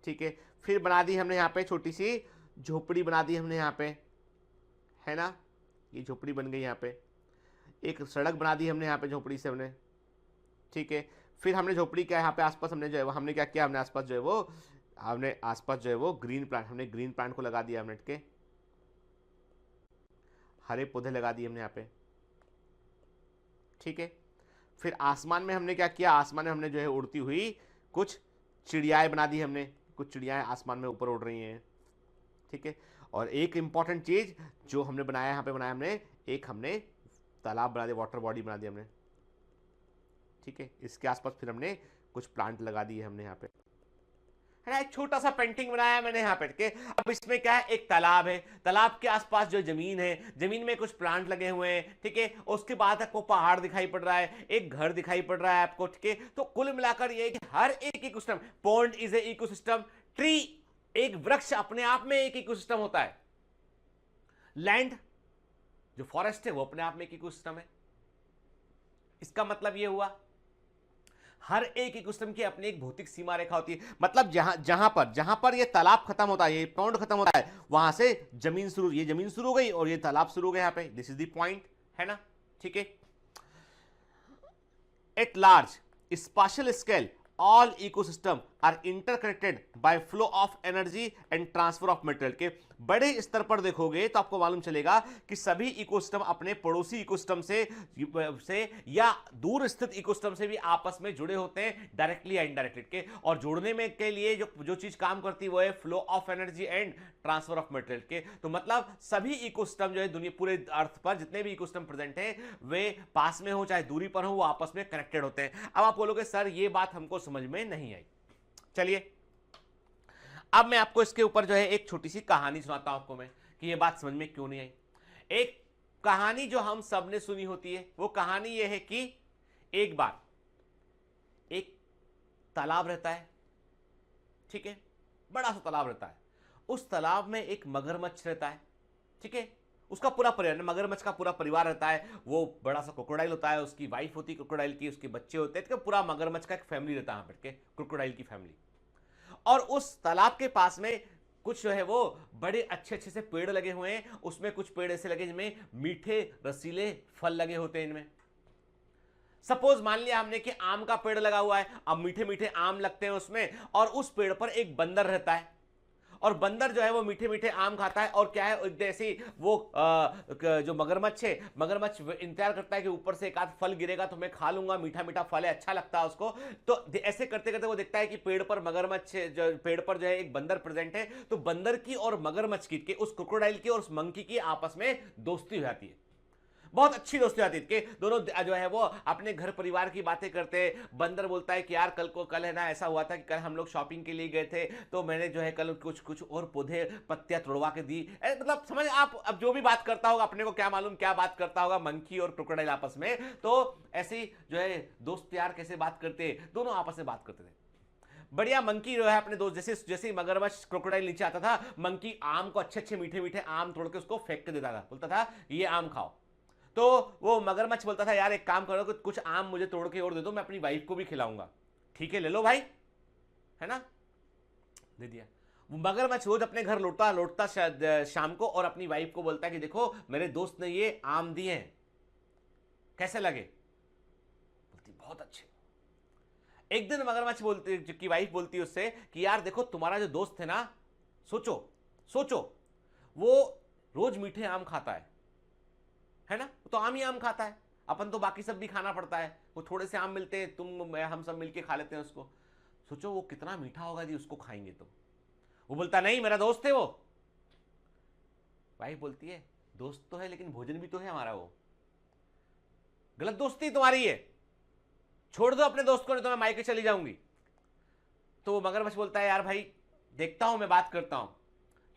S2: ठीक है। फिर बना दी हमने यहाँ पे छोटी सी झोपड़ी बना दी हमने यहाँ पे, है ना, ये झोपड़ी बन गई यहाँ पे। एक सड़क बना दी हमने यहाँ पे झोपड़ी से हमने, ठीक है। फिर हमने झोपड़ी क्या यहाँ पे आसपास हमने जो है हमने क्या किया? हमने आसपास जो है वो हमने आसपास जो है वो ग्रीन प्लांट, हमने ग्रीन प्लांट को लगा दिया, हमने के हरे पौधे लगा दिए हमने यहाँ पे, ठीक है। फिर आसमान में हमने क्या किया, आसमान में हमने जो है उड़ती हुई कुछ चिड़ियाएं बना दी हमने, कुछ चिड़ियाएं आसमान में ऊपर उड़ रही हैं, ठीक है। और एक इंपॉर्टेंट चीज जो हमने बनाया, यहाँ पे बनाया हमने, एक हमने तालाब बना दिया, वाटर बॉडी बना दी हमने, ठीक है। इसके आसपास फिर हमने कुछ प्लांट लगा दिए हमने यहाँ पे, है ना। एक छोटा सा पेंटिंग बनाया मैंने यहाँ पे के। अब इसमें क्या है, एक तालाब है, तालाब के आसपास जो जमीन है, जमीन में कुछ प्लांट लगे हुए हैं, ठीक है। उसके बाद आपको पहाड़ दिखाई पड़ रहा है, एक घर दिखाई पड़ रहा है आपको, ठीक है। तो कुल मिलाकर ये कि हर एक ecosystem, pond is a ecosystem, tree, एक वृक्ष अपने आप में एक इकोसिस्टम होता है, लैंड जो फॉरेस्ट है वो अपने आप में एक इकोसिस्टम है। इसका मतलब ये हुआ हर एक इकोसिस्टम की अपनी एक भौतिक सीमा रेखा होती है, मतलब जहां पर ये तालाब खत्म होता है, ये पॉन्ड खत्म होता है, वहां से जमीन शुरू, ये जमीन शुरू हो गई और ये तालाब शुरू हो गया यहाँ पे, दिस इज द पॉइंट, है ना, ठीक है। At large special scale all ecosystem are interconnected by flow of energy and transfer of material। के बड़े स्तर पर देखोगे तो आपको मालूम चलेगा कि सभी इकोसिस्टम अपने पड़ोसी इकोसिस्टम से या दूर स्थित इकोसिस्टम से भी आपस में जुड़े होते हैं, डायरेक्टली या इनडायरेक्टली के। और जुड़ने में के लिए जो चीज काम करती है वो है flow of energy and transfer of material के। तो मतलब सभी इकोसिस्टम जो है दुनिया पूरे अर्थ पर जितने भी इकोसिस्टम प्रेजेंट हैं वे पास में हो चाहे दूरी पर हो, वो आपस में कनेक्टेड होते हैं। अब आप बोलोगे सर ये बात हमको समझ में नहीं आई। चलिए अब मैं आपको इसके ऊपर जो है एक छोटी सी कहानी सुनाता हूं आपको मैं, कि ये बात समझ में क्यों नहीं आई। एक कहानी जो हम सब ने सुनी होती है, वो कहानी ये है कि एक बार एक तालाब रहता है, ठीक है, बड़ा सा तालाब रहता है। उस तालाब में एक मगरमच्छ रहता है, ठीक है। उसका पूरा परिवार, मगरमच्छ का पूरा परिवार रहता है। वो बड़ा सा क्रोकोडाइल होता है, उसकी वाइफ होती है क्रोकोडाइल की, उसके बच्चे होते हैं, तो पूरा मगरमच्छ का एक फैमिली रहता है यहाँ पे, क्रोकोडाइल की फैमिली। और उस तालाब के पास में कुछ जो है वो बड़े अच्छे अच्छे से पेड़ लगे हुए हैं। उसमें कुछ पेड़ ऐसे लगे जिनमें मीठे रसीले फल लगे होते हैं। इनमें सपोज मान लिया हमने कि आम का पेड़ लगा हुआ है, अब मीठे मीठे आम लगते हैं उसमें, और उस पेड़ पर एक बंदर रहता है, और बंदर जो है वो मीठे मीठे आम खाता है। और क्या है, जैसे वो जो मगरमच्छ है, मगरमच्छ इंतजार करता है कि ऊपर से एक आध फल गिरेगा तो मैं खा लूंगा, मीठा मीठा फल है, अच्छा लगता है उसको। तो ऐसे करते करते वो देखता है कि पेड़ पर मगरमच्छ, जो पेड़ पर जो है एक बंदर प्रेजेंट है। तो बंदर की और मगरमच्छ की, के उस क्रोकोडाइल की और उस मंकी की आपस में दोस्ती हो जाती है, बहुत अच्छी दोस्ती आती है। दोनों जो है वो अपने घर परिवार की बातें करते हैं। बंदर बोलता है कि यार कल है ना, ऐसा हुआ था कि कल हम लोग शॉपिंग के लिए गए थे, तो मैंने जो है कल कुछ और पौधे पत्तियां तोड़वा के दी। मतलब समझ आप, अब जो भी बात करता होगा, अपने को क्या मालूम क्या बात करता होगा मंकी और क्रोकोडाइल आपस में। तो ऐसी जो है दोस्त यार कैसे बात करते, दोनों आपस में बात करते थे बढ़िया। मंकी जो है अपने दोस्त, जैसे मगरमच्छ क्रोकोडाइल नीचे आता था, मंकी आम को अच्छे अच्छे मीठे मीठे आम तोड़ के उसको फेंक के देता था, बोलता था ये आम खाओ। तो वो मगरमच्छ बोलता था यार एक काम करो, कुछ आम मुझे तोड़ के और दे दो, मैं अपनी वाइफ को भी खिलाऊंगा। ठीक है ले लो भाई, है ना, दे दिया। वो मगरमच्छ रोज अपने घर लौटता शाम को, और अपनी वाइफ को बोलता है कि देखो मेरे दोस्त ने ये आम दिए हैं, कैसे लगे? बोलती बहुत अच्छे। एक दिन मगरमच्छ बोलती की वाइफ बोलती है उससे कि यार देखो तुम्हारा जो दोस्त है ना, सोचो वो रोज मीठे आम खाता है ना, तो आम ही आम खाता है, अपन तो बाकी सब भी खाना पड़ता है, वो थोड़े से आम मिलते हैं, हम सब मिलके खा लेते हैं उसको। सोचो वो कितना मीठा होगा जी उसको खाएंगे तो। वो बोलता नहीं मेरा दोस्त है वो। वाइफ बोलती है दोस्त तो है लेकिन भोजन भी तो है हमारा, वो गलत दोस्ती तुम्हारी है, छोड़ दो अपने दोस्त को, नहीं तो मैं मायके चली जाऊंगी। तो मगरमच्छ बोलता है यार भाई देखता हूं, मैं बात करता हूं।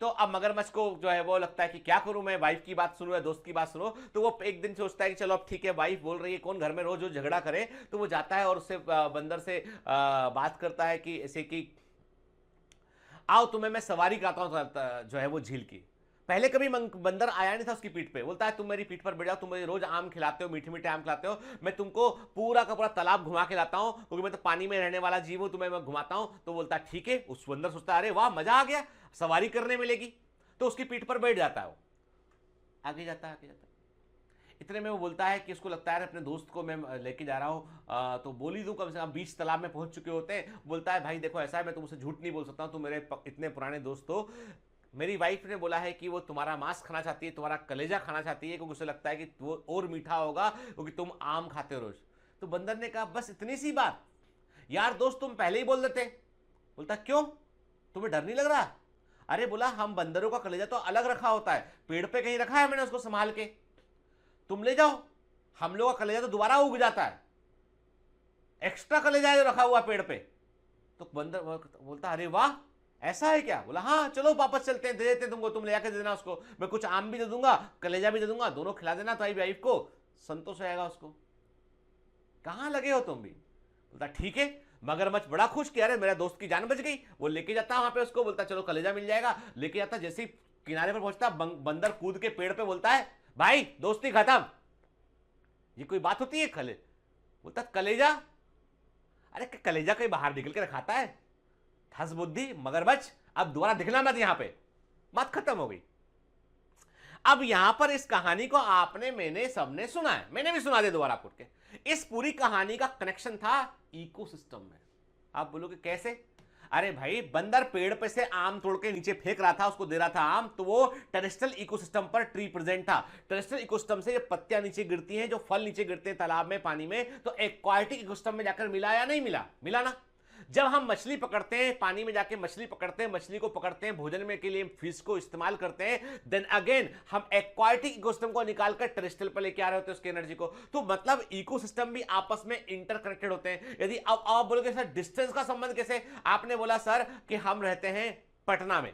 S2: तो अब मगरमच्छ को जो है वो लगता है कि क्या करूं, मैं वाइफ की बात सुनूं या दोस्त की बात सुनूं। तो वो एक दिन सोचता है कि चलो अब ठीक है, वाइफ बोल रही है, कौन घर में रोज झगड़ा करे। तो वो जाता है और उससे बंदर से बात करता है कि ऐसे कि आओ तुम्हें मैं सवारी कराता हूं जो है वो झील की। पहले कभी बंदर आया नहीं था उसकी पीठ पे। बोलता है तुम मेरी पीठ पर बैठ जाओ, तुम मुझे रोज आम खिलाते हो, मीठे मीठे आम खिलाते हो, मैं तुमको पूरा का पूरा तालाब घुमा के लाता हूं, क्योंकि मैं तो पानी में रहने वाला जीव हूं, तुम्हें मैं घुमाता हूं। तो बोलता है ठीक है। उस बंदर सोचता है अरे वाह मजा आ गया, सवारी करने मिलेगी। तो उसकी पीठ पर बैठ जाता है, वो आगे जाता है। इतने में वो बोलता है कि उसको लगता है अपने दोस्त को मैं लेके जा रहा हूँ, तो बोल ही दूं, कम से कम बीच तालाब में पहुंच चुके होते हैं। बोलता है भाई देखो ऐसा है, मैं तुमसे झूठ नहीं बोल सकता हूँ, तुम मेरे इतने पुराने दोस्त हो। मेरी वाइफ ने बोला है कि वो तुम्हारा मांस खाना चाहती है, तुम्हारा कलेजा खाना चाहती है, क्योंकि उसे लगता है कि वो और मीठा होगा क्योंकि तुम आम खाते हो रोज। तो बंदर ने कहा बस इतनी सी बात यार दोस्त, तुम पहले ही बोल देते। बोलता क्यों, तुम्हें डर नहीं लग रहा? अरे बोला हम बंदरों का कलेजा तो अलग रखा होता है, पेड़ पे कहीं रखा है मैंने उसको संभाल के, तुम ले जाओ। हम लोग का कलेजा तो दोबारा उग जाता है, एक्स्ट्रा कलेजा है जो रखा हुआ पेड़ पे। तो बंदर बोलता अरे वाह ऐसा है क्या? बोला हाँ चलो वापस चलते हैं, दे देते हैं तुमको, तुम ले आके दे देना उसको, मैं कुछ आम भी दे दूंगा, कलेजा भी दे दूंगा, दोनों खिला देना तो वाइफ को संतोष हो जाएगा उसको। कहां लगे हो तुम भी? बोलता ठीक है। मगरमच्छ बड़ा खुश कि अरे मेरा दोस्त की जान बच गई। वो लेके जाता वहां पे उसको, बोलता चलो कलेजा मिल जाएगा, लेके जाता। जैसे ही किनारे पर पहुंचता बंदर कूद के पेड़ पे बोलता है भाई दोस्ती खत्म। ये कोई बात होती है? बोलता कलेजा, अरे कलेजा कहीं बाहर निकल के रखाता है? ठस बुद्धि मगरमच्छ, अब दोबारा दिखना मत यहां पे। बात खत्म हो गई। अब यहां पर इस कहानी को आपने मैंने सबने सुना है, मैंने भी सुना दे दोबारा आपको के। इस पूरी कहानी का कनेक्शन था इकोसिस्टम में। आप बोलोगे कैसे? अरे भाई बंदर पेड़ पे से आम तोड़ के नीचे फेंक रहा था, उसको दे रहा था आम, तो वो टेरेस्ट्रियल इकोसिस्टम पर ट्री प्रेजेंट था। टेरेस्ट्रियल इकोसिस्टम से ये पत्तियां नीचे गिरती हैं, जो फल नीचे गिरते हैं तालाब में पानी में, तो एक्वाटिक इकोसिस्टम में जाकर मिला या नहीं मिला? मिला ना। जब हम मछली पकड़ते हैं, पानी में जाके मछली पकड़ते हैं, मछली को पकड़ते हैं भोजन में के लिए, फिश को इस्तेमाल करते हैं, देन अगेन हम एक्वाटिक इकोसिस्टम को निकालकर टेरेस्ट्रियल पर लेके आ रहे होते हैं उसकी एनर्जी को। तो मतलब इकोसिस्टम भी आपस में इंटरकनेक्टेड होते हैं। यदि अब आप बोलोगे सर डिस्टेंस का संबंध कैसे? आपने बोला सर कि हम रहते हैं पटना में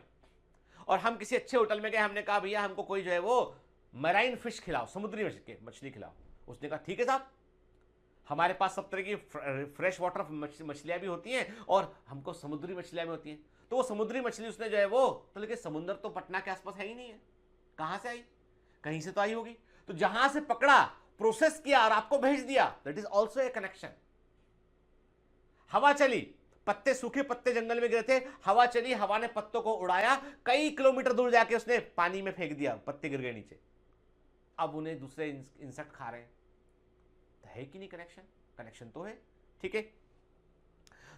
S2: और हम किसी अच्छे होटल में गए, हमने कहा भैया हमको कोई जो है वो मराइन फिश खिलाओ, समुद्री मछली खिलाओ। उसने कहा ठीक है साहब, हमारे पास सब तरह की फ्रेश वाटर मछलियां भी होती हैं और हमको समुद्री मछलियां भी होती हैं। तो वो समुद्री मछली उसने जो है वो, तो लेकिन समुद्र तो पटना के आसपास है ही नहीं है, कहां से आई? कहीं से तो आई होगी। तो जहां से पकड़ा, प्रोसेस किया और आपको भेज दिया, that is also a connection. हवा चली, पत्ते, सूखे पत्ते जंगल में गिरे थे, हवा चली, हवा ने पत्तों को उड़ाया, कई किलोमीटर दूर जाके उसने पानी में फेंक दिया, पत्ते गिर गए नीचे। अब उन्हें दूसरे इंसेक्ट खा रहे हैं। है कि नहीं कनेक्शन? कनेक्शन तो है। ठीक है,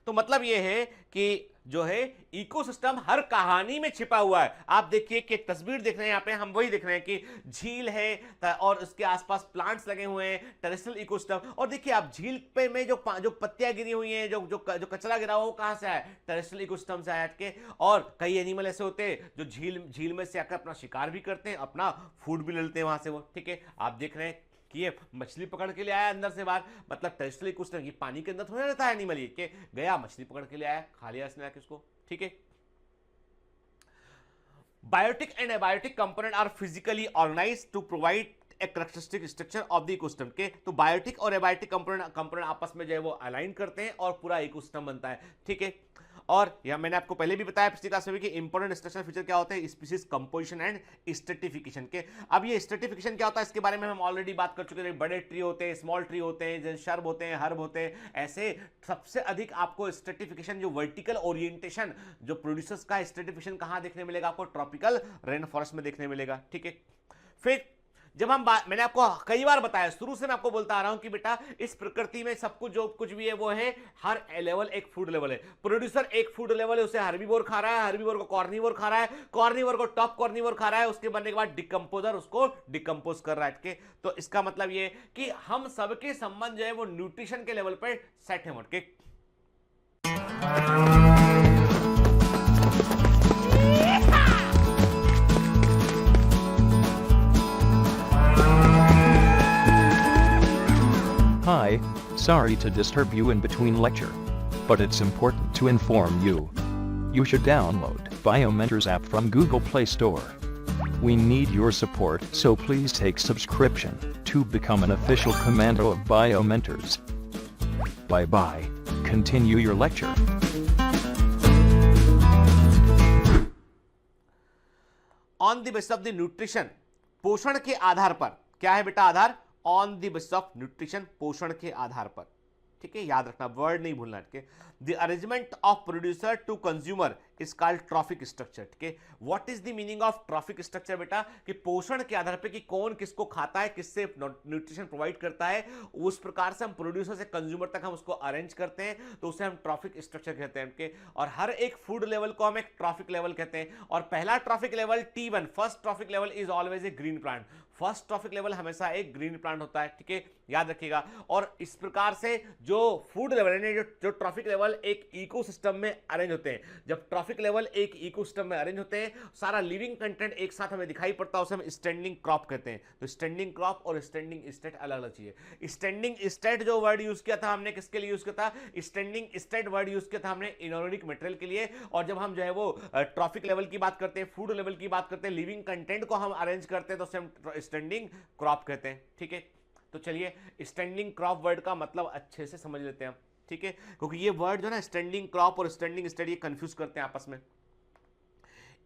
S2: तो मतलब यह है कि जो है इकोसिस्टम हर कहानी में छिपा हुआ है। आप देखिए कि तस्वीर देख रहे हैं, यहाँ पे हम वही देख रहे हैं कि झील है और उसके आसपास प्लांट्स लगे हुए हैं, टेरेस्ट्रियल इकोसिस्टम। और देखिए आप झील पे में जो पत्तियां गिरी हुई हैं, जो कचरा गिरा हुआ, वो कहां से आया? टेरेस्ट्रियल इकोसिस्टम से आया के। और कई एनिमल ऐसे होते हैं जो झील में से आकर अपना शिकार भी करते हैं, अपना फूड भी ले लेते हैं वहां से वो। ठीक है, आप देख रहे हैं कि ये मछली पकड़ के ले आया अंदर से बाहर, मतलब टेरेस्ट्रियल इकोसिस्टम, ये पानी के अंदर थोड़ा रहता है एनिमल, ये कि गया मछली पकड़ के ले आया, खा लिया इसने आके उसको। ठीक है, biotic and abiotic component are physically organized to provide a characteristic structure of the ecosystem के। तो बायोटिक और एबायोटिक कंपोनेंट आपस में जो है वो अलाइन करते हैं और पूरा इकोसिस्टम बनता है। ठीक है, और यह मैंने आपको पहले भी बताया पिछली क्लास में कि इंपॉर्टेंट स्ट्रक्चर फीचर क्या होते हैं, स्पीशीज कंपोजिशन एंड स्ट्रेटिफिकेशन के। अब ये स्ट्रेटिफिकेशन क्या होता है इसके बारे में हम ऑलरेडी बात कर चुके हैं। बड़े ट्री होते हैं, स्मॉल ट्री होते हैं, शर्ब होते हैं, हर्ब होते हैं। ऐसे सबसे अधिक आपको स्ट्रेटिफिकेशन, जो वर्टिकल ओरिएंटेशन जो प्रोड्यूसर्स का स्ट्रेटिफिकेशन कहां देखने मिलेगा? आपको ट्रॉपिकल रेन फॉरेस्ट में देखने मिलेगा। ठीक है, फिर जब हम मैंने आपको कई बार बताया, शुरू से मैं आपको बोलता आ रहा हूं कि बेटा इस प्रकृति में सब कुछ जो कुछ भी है वो है, हर लेवल एक फूड लेवल है। प्रोड्यूसर एक फूड लेवल है, उसे हर्बीवोर खा रहा है, हर्बीवोर को कॉर्निवोर खा रहा है, कॉर्निवोर को टॉप कॉर्निवोर खा रहा है, उसके बनने के बाद डिकम्पोजर उसको डिकम्पोज कर रहा है। तो इसका मतलब ये कि हम सबके संबंध जो है वो न्यूट्रिशन के लेवल पर सेट है मोट के।
S3: Hi, sorry to disturb you in between lecture, but it's important to inform you. You should download Biomentors app from Google Play Store. We need your support, so please take subscription to become an official commando of Biomentors. Bye bye. Continue your lecture.
S2: On the basis of the nutrition, पोषण के आधार पर, क्या है बेटा आधार? On the basis of nutrition, पोषण के आधार पर। ठीक है, याद रखना, वर्ड नहीं भूलना। The arrangement of producer to consumer is called trophic structure. ठीक है, what is the meaning of trophic structure बेटा? कि पोषण के आधार पे कि कौन किसको खाता है, किससे न्यूट्रिशन प्रोवाइड करता है, उस प्रकार से हम प्रोड्यूसर से कंज्यूमर तक हम उसको अरेंज करते हैं, तो उसे हम ट्रॉफिक स्ट्रक्चर कहते हैं उनके। और हर एक फूड लेवल को हम एक ट्रॉफिक लेवल कहते हैं। और पहला trophic level T1, first trophic level is always a green plant. First trophic level हमेशा एक ग्रीन प्लांट होता है। ठीक है, याद रखिएगा। और इस प्रकार से जो फूड लेवल है, जो ट्रॉफिक लेवल एक इकोसिस्टम में अरेंज होते हैं। जब ट्रॉफिक लेवल एक इकोसिस्टम में अरेंज होते हैं, सारा लिविंग कंटेंट एक साथ हमें दिखाई पड़ता है, उसे हम स्टैंडिंग क्रॉप कहते हैं। तो स्टैंडिंग क्रॉप और स्टैंडिंग स्टेट अलग अलग चीज है। स्टैंडिंग स्टेट जो वर्ड यूज किया था हमने, किसके लिए यूज किया था? स्टैंडिंग स्टेट वर्ड यूज किया था हमने इनऑर्गेनिक मटेरियल के लिए। और जब हम जो है वो ट्रॉफिक लेवल की बात करते हैं, फूड लेवल की बात करते हैं, लिविंग कंटेंट को हम अरेंज करते हैं, तो उसे हम स्टैंडिंग क्रॉप कहते हैं। ठीक है, तो चलिए स्टैंडिंग क्रॉप वर्ड का मतलब अच्छे से समझ लेते हैं हम। ठीक है, क्योंकि ये वर्ड जो है ना, स्टैंडिंग क्रॉप और स्टैंडिंग स्टेट, ये कंफ्यूज करते हैं आपस में।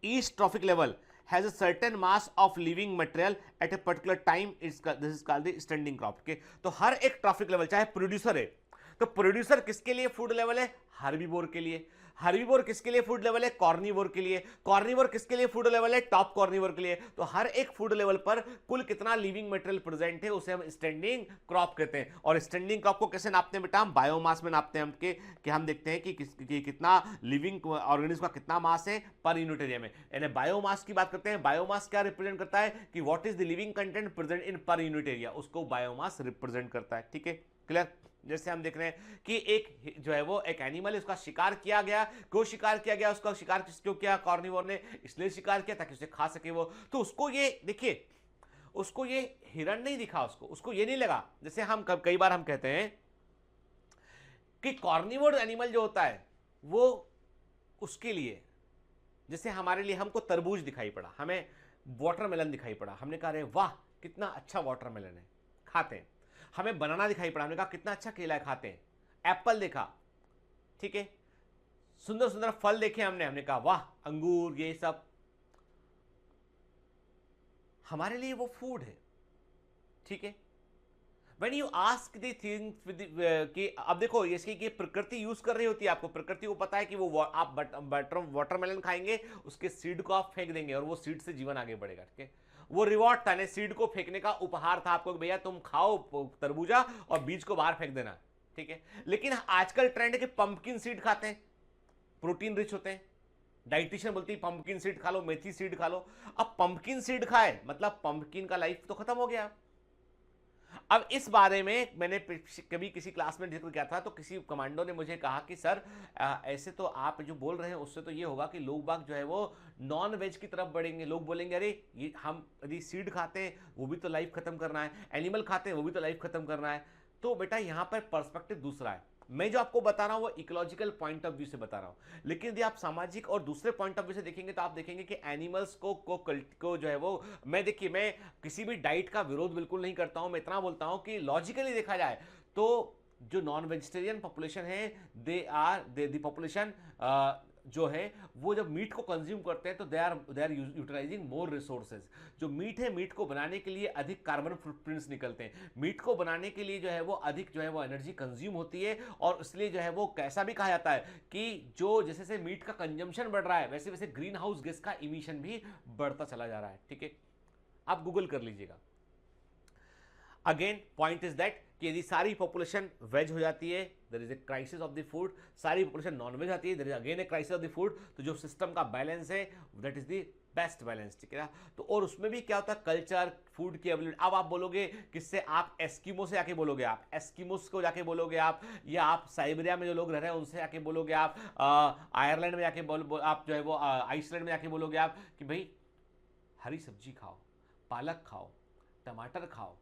S2: Each trophic level has a certain mass of living material at a particular time, this is called the standing crop। okay? तो हर एक ट्रॉफिक लेवल, चाहे प्रोड्यूसर है, तो प्रोड्यूसर किसके लिए फूड लेवल है? हर्बीवोर के लिए। हर्बीवोर किसके लिए फूड लेवल है? कॉर्निवोर के लिए। कॉर्निवोर किसके लिए फूड लेवल है? टॉप कॉर्निवोर के लिए। तो हर एक फूड लेवल पर कुल कितना लिविंग मटेरियल प्रेजेंट है, उसे हम स्टैंडिंग क्रॉप कहते हैं। और स्टैंडिंग क्रॉप को कैसे नापते हैं बेटा? हम बायोमास में नापते हैं कि हम देखते हैं कि कितना लिविंग ऑर्गेनिज्म का कितना मास है पर यूनिट एरिया में, यानी बायोमास की बात करते हैं। बायोमास क्या रिप्रेजेंट करता है? कि what is the living content present in पर यूनिट एरिया, उसको बायोमास रिप्रेजेंट करता है। ठीक है, क्लियर? जैसे हम देख रहे हैं कि एक जो है वो एक एनिमल है, उसका शिकार किया गया। क्यों शिकार किया गया? उसका शिकार क्यों किया? कार्निवोर ने इसलिए शिकार किया ताकि उसे खा सके वो। तो उसको ये देखिए, उसको ये हिरण नहीं दिखा, उसको ये नहीं लगा। जैसे हम कई बार हम कहते हैं कि कार्निवोर एनिमल जो होता है वो उसके लिए, जैसे हमारे लिए हमको तरबूज दिखाई पड़ा, हमें वाटरमेलन दिखाई पड़ा, हमने कहा अरे वाह कितना अच्छा वाटरमेलन है, खाते हैं। हमें बनाना दिखाई पड़ा, हमने कहा कितना अच्छा केला है, खाते हैं। एप्पल देखा, ठीक है, सुंदर सुंदर फल देखे हमने कहा वाह अंगूर, ये सब हमारे लिए वो फूड है। ठीक है, When you ask the things with कि अब देखो इसकी कि प्रकृति यूज कर रही होती है, आपको प्रकृति को पता है कि वो आप वाटरमेलन खाएंगे, उसके सीड को आप फेंक देंगे और वो सीड से जीवन आगे बढ़ेगा। ठीक है, वो रिवॉर्ड था ना, सीड को फेंकने का उपहार था आपको, भैया तुम खाओ तरबूजा और बीज को बाहर फेंक देना। ठीक है, लेकिन आजकल ट्रेंड है कि पंपकिन सीड खाते हैं, प्रोटीन रिच होते हैं। डाइटिशियन बोलती है पंपकिन सीड खा लो, मेथी सीड खा लो। अब पंपकिन सीड खाए मतलब पंपकिन का लाइफ तो खत्म हो गया। अब इस बारे में मैंने कभी किसी क्लास में जिक्र किया था, तो किसी कमांडो ने मुझे कहा कि सर ऐसे तो आप जो बोल रहे हैं उससे तो ये होगा कि लोग बाग जो है वो नॉन वेज की तरफ बढ़ेंगे। लोग बोलेंगे अरे ये हम यदि सीड खाते हैं वो भी तो लाइफ खत्म करना है, एनिमल खाते हैं वो भी तो लाइफ खत्म करना है। तो बेटा यहाँ पर पर्सपेक्टिव दूसरा है। मैं जो आपको बता रहा हूं वो इकोलॉजिकल पॉइंट ऑफ व्यू से बता रहा हूं, लेकिन यदि आप सामाजिक और दूसरे पॉइंट ऑफ व्यू से देखेंगे तो आप देखेंगे कि एनिमल्स को जो है वो, मैं देखिए मैं किसी भी डाइट का विरोध बिल्कुल नहीं करता हूं। मैं इतना बोलता हूं कि लॉजिकली देखा जाए तो जो नॉन वेजिटेरियन पॉपुलेशन है, द पॉपुलेशन जो है वो जब मीट को कंज्यूम करते हैं तो they are utilizing more resources. जो मीट है, मीट को बनाने के लिए अधिक कार्बन फुटप्रिंट्स निकलते हैं, मीट को बनाने के लिए जो है वो अधिक जो है वो एनर्जी कंज्यूम होती है। और इसलिए जो है वो कैसा भी कहा जाता है कि जो जैसे जैसे मीट का कंजम्पशन बढ़ रहा है वैसे वैसे ग्रीन हाउस गैस का इमिशन भी बढ़ता चला जा रहा है। ठीक है, आप गूगल कर लीजिएगा। अगेन पॉइंट इज दैट कि यदि सारी पॉपुलेशन वेज हो जाती है, there is a crisis of the food. सारी पॉपुलेशन नॉन वेज आती है, there is again a crisis of the food. तो जो सिस्टम का बैलेंस है that is the best balance. ठीक है ना, तो और उसमें भी क्या होता है, कल्चर, फूड की अवेलेबिलिटी। अब आप बोलोगे किससे, आप एस्किमो से आके बोलोगे, आप एस्किमोस को जाके बोलोगे आप, या आप साइबेरिया में जो लोग रह रहे हैं उनसे आके बोलोगे आप, आयरलैंड में जाके आप जो है वो आइसलैंड में जाके बोलोगे आप कि भाई हरी सब्जी खाओ, पालक खाओ, टमाटर खाओ,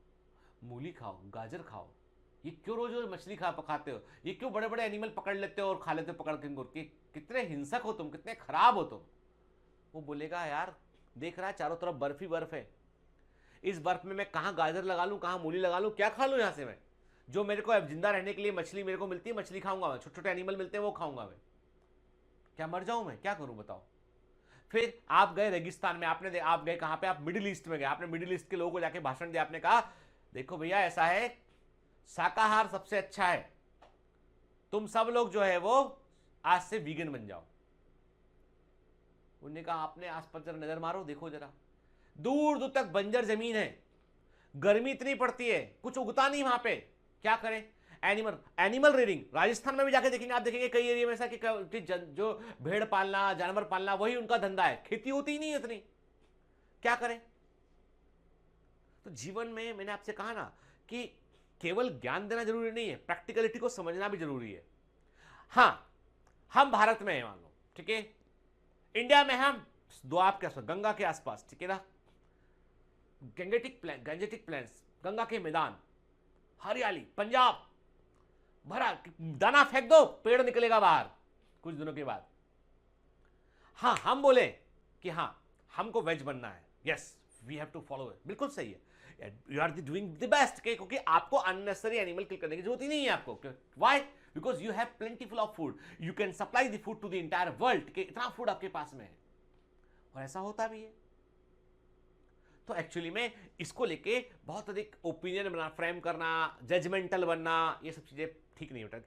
S2: मूली खाओ, गाजर खाओ। ये क्यों रोज रोज मछली खाते हो, ये क्यों बड़े बड़े एनिमल पकड़ लेते हो और खा लेते हो पकड़ के, कितने हिंसक हो तुम, कितने खराब हो तुम। वो बोलेगा यार देख रहा है चारों तरफ बर्फ ही बर्फ है, इस बर्फ में मैं कहाँ गाजर लगा लूँ, कहाँ मूली लगा लूँ, क्या खा लूँ यहाँ से मैं। जो मेरे को जिंदा रहने के लिए मछली मेरे को मिलती है, मछली खाऊंगा मैं, छोटे छोटे एनिमल मिलते हैं वो खाऊंगा मैं, क्या मर जाऊं मैं, क्या करूं बताओ। फिर आप गए रेगिस्तान में, आप गए कहां पे, आप मिडिल ईस्ट में गए, आपने मिडिल ईस्ट के लोगों को जाके भाषण दिया, आपने कहा देखो भैया ऐसा है, शाकाहार सबसे अच्छा है, तुम सब लोग जो है वो आज से वीगन बन जाओ। उन्होंने कहा आपने आसपास जरा नजर मारो, देखो जरा, दूर दूर तक बंजर जमीन है, गर्मी इतनी पड़ती है, कुछ उगता नहीं वहां पे, क्या करें? एनिमल रेयरिंग, राजस्थान में भी जाके देखेंगे आप, देखेंगे कई एरिया में ऐसा कि जो भेड़ पालना, जानवर पालना, वही उनका धंधा है, खेती होती ही नहीं है इतनी, क्या करें? तो जीवन में मैंने आपसे कहा ना कि केवल ज्ञान देना जरूरी नहीं है, प्रैक्टिकलिटी को समझना भी जरूरी है। हां, हम भारत में हैं मान लो, ठीक है, इंडिया में हम द्वाब के आसपास, गंगा के आसपास, ठीक है ना, गंगेटिक प्लेन्स, गंगा के मैदान, हरियाली, पंजाब भरा, दाना फेंक दो पेड़ निकलेगा बाहर कुछ दिनों के बाद। हाँ, हम बोले कि हाँ हमको वेज बनना है, yes we have to follow it, बिल्कुल सही है, you are doing the best, क्योंकि आपको अननेसेसरी एनिमल किल करने की जरूरत ही नहीं है आपको। Why? Because you have plentiful of food, you can supply the food to the entire world, कि इतना फूड आपके पास में है, और ऐसा होता भी है। तो एक्चुअली में इसको लेके बहुत अधिक ओपिनियन बना, फ्रेम करना, जजमेंटल बनना, ये सब चीजें ठीक नहीं होता।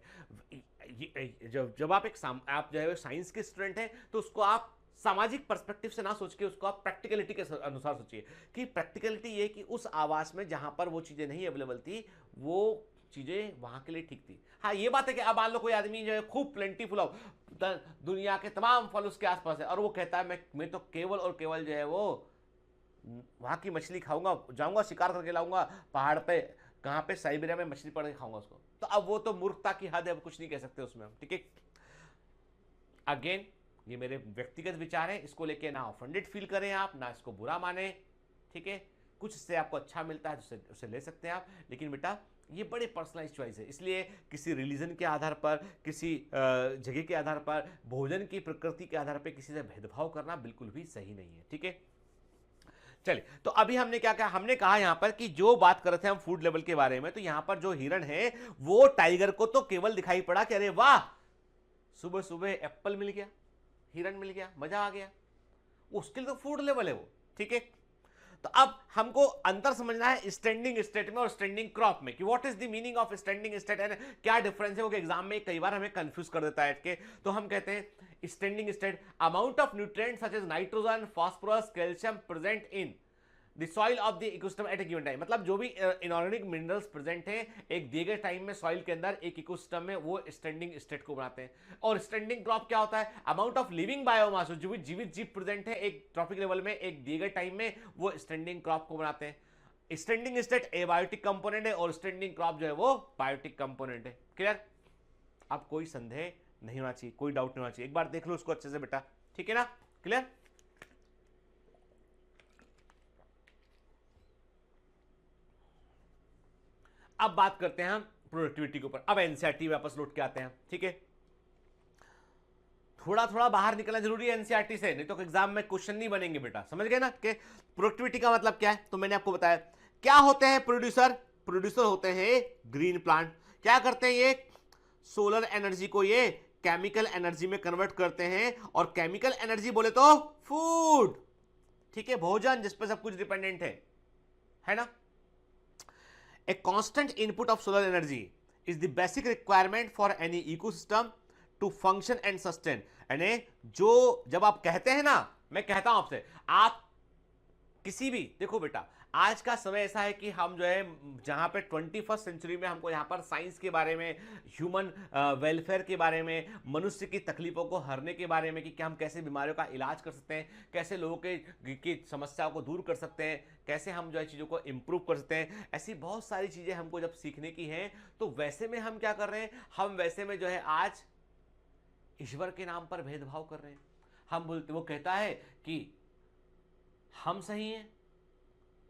S2: जब आप आप जो है साइंस के स्टूडेंट हैं तो उसको आप सामाजिक पर्सपेक्टिव से ना सोच के उसको आप प्रैक्टिकलिटी के अनुसार सोचिए, कि प्रैक्टिकलिटी ये कि उस आवास में जहां पर वो चीजें नहीं अवेलेबल थी, वो चीजें वहां के लिए ठीक थी। हाँ, ये बात है कि अब मान लो कोई आदमी जो है खूब प्लेंटीफुल ऑफ दुनिया के तमाम फल उसके आसपास है, और वो कहता है मैं तो केवल और केवल जो है वो वहां की मछली खाऊंगा, जाऊंगा शिकार करके लाऊंगा पहाड़ पे, कहां पे, साइबेरिया में मछली पड़ के खाऊंगा उसको, तो अब वो तो मूर्खता की हद है, अब कुछ नहीं कह सकते उसमें हम, ठीक है। अगेन ये मेरे व्यक्तिगत विचार हैं, इसको लेके ना ऑफेंडेड फील करें आप, ना इसको बुरा माने, ठीक है। कुछ इससे आपको अच्छा मिलता है उसे ले सकते हैं आप, लेकिन बेटा ये बड़े पर्सनलाइज चॉइस है, इसलिए किसी रिलीजन के आधार पर, किसी जगह के आधार पर, भोजन की प्रकृति के आधार पर किसी से भेदभाव करना बिल्कुल भी सही नहीं है, ठीक है। चलिए, तो अभी हमने क्या कहा, हमने कहा यहां पर कि जो बात कर रहे थे हम फूड लेवल के बारे में, तो यहां पर जो हिरण है वो टाइगर को तो केवल दिखाई पड़ा कि अरे वाह सुबह सुबह एप्पल मिल गया, हिरण मिल गया, मजा आ गया, उसके लिए तो फूड लेवल है वो, ठीक है। तो अब हमको अंतर समझना है स्टैंडिंग स्टेट में और स्टैंडिंग क्रॉप में, कि what is the meaning of standing state and क्या डिफरेंस है, वो एग्जाम में कई बार हमें कंफ्यूज कर देता है के। तो हम कहते हैं standing state, amount of nutrients such as nitrogen, phosphorus, calcium present in the soil of the ecosystem at a given time, मतलब जो भी इनऑर्गेनिक मिनरल्स प्रेजेंट हैं एक दिए गए टाइम में सॉइल के अंदर एक इकोसिस्टम में, वो स्टैंडिंग स्टेट को बनाते हैं। और स्टैंडिंग क्रॉप क्या होता है, अमाउंट ऑफ लिविंग बायोमास, जो भी जीवित जीव प्रेजेंट है एक ट्रॉपिक लेवल में एक दिए गए टाइम में, वो स्टैंडिंग क्रॉप को बनाते हैं। स्टैंडिंग स्टेट एबायोटिक कंपोनेंट है और स्टैंडिंग क्रॉप जो है वो बायोटिक कंपोनेंट है। क्लियर? अब कोई संदेह नहीं होना चाहिए, कोई डाउट नहीं होना चाहिए, एक बार देख लो उसको अच्छे से बेटा, ठीक है ना? क्लियर? अब बात करते हैं हम प्रोडक्टिविटी के ऊपर, अब एनसीईआरटी वापस लौट के आते हैं, ठीक है। थोड़ा थोड़ा बाहर निकलना जरूरी है एनसीईआरटी से, नहीं तो एग्जाम में क्वेश्चन नहीं बनेंगे बेटा, समझ गए ना कि प्रोडक्टिविटी का मतलब क्या है। तो मैंने आपको बताया क्या होते हैं प्रोड्यूसर, प्रोड्यूसर होते हैं ग्रीन प्लांट। क्या करते हैं ये, सोलर एनर्जी को ये केमिकल एनर्जी में कन्वर्ट करते हैं, और केमिकल एनर्जी बोले तो फूड, ठीक है, भोजन जिस पर सब कुछ डिपेंडेंट है ना। A constant input of solar energy is the basic requirement for any ecosystem to function and sustain। यानी जो जब आप कहते हैं ना, मैं कहता हूं आपसे, आप किसी भी, देखो बेटा आज का समय ऐसा है कि हम जो है जहां पे 21st सेंचुरी में हमको यहाँ पर साइंस के बारे में, ह्यूमन वेलफेयर के बारे में, मनुष्य की तकलीफों को हरने के बारे में, कि क्या हम कैसे बीमारियों का इलाज कर सकते हैं, कैसे लोगों की समस्याओं को दूर कर सकते हैं, कैसे हम जो है चीज़ों को इम्प्रूव कर सकते हैं, ऐसी बहुत सारी चीज़ें हमको जब सीखने की हैं, तो वैसे में हम क्या कर रहे हैं, हम वैसे में जो है आज ईश्वर के नाम पर भेदभाव कर रहे हैं। हम बोलते, वो कहता है कि हम सही हैं,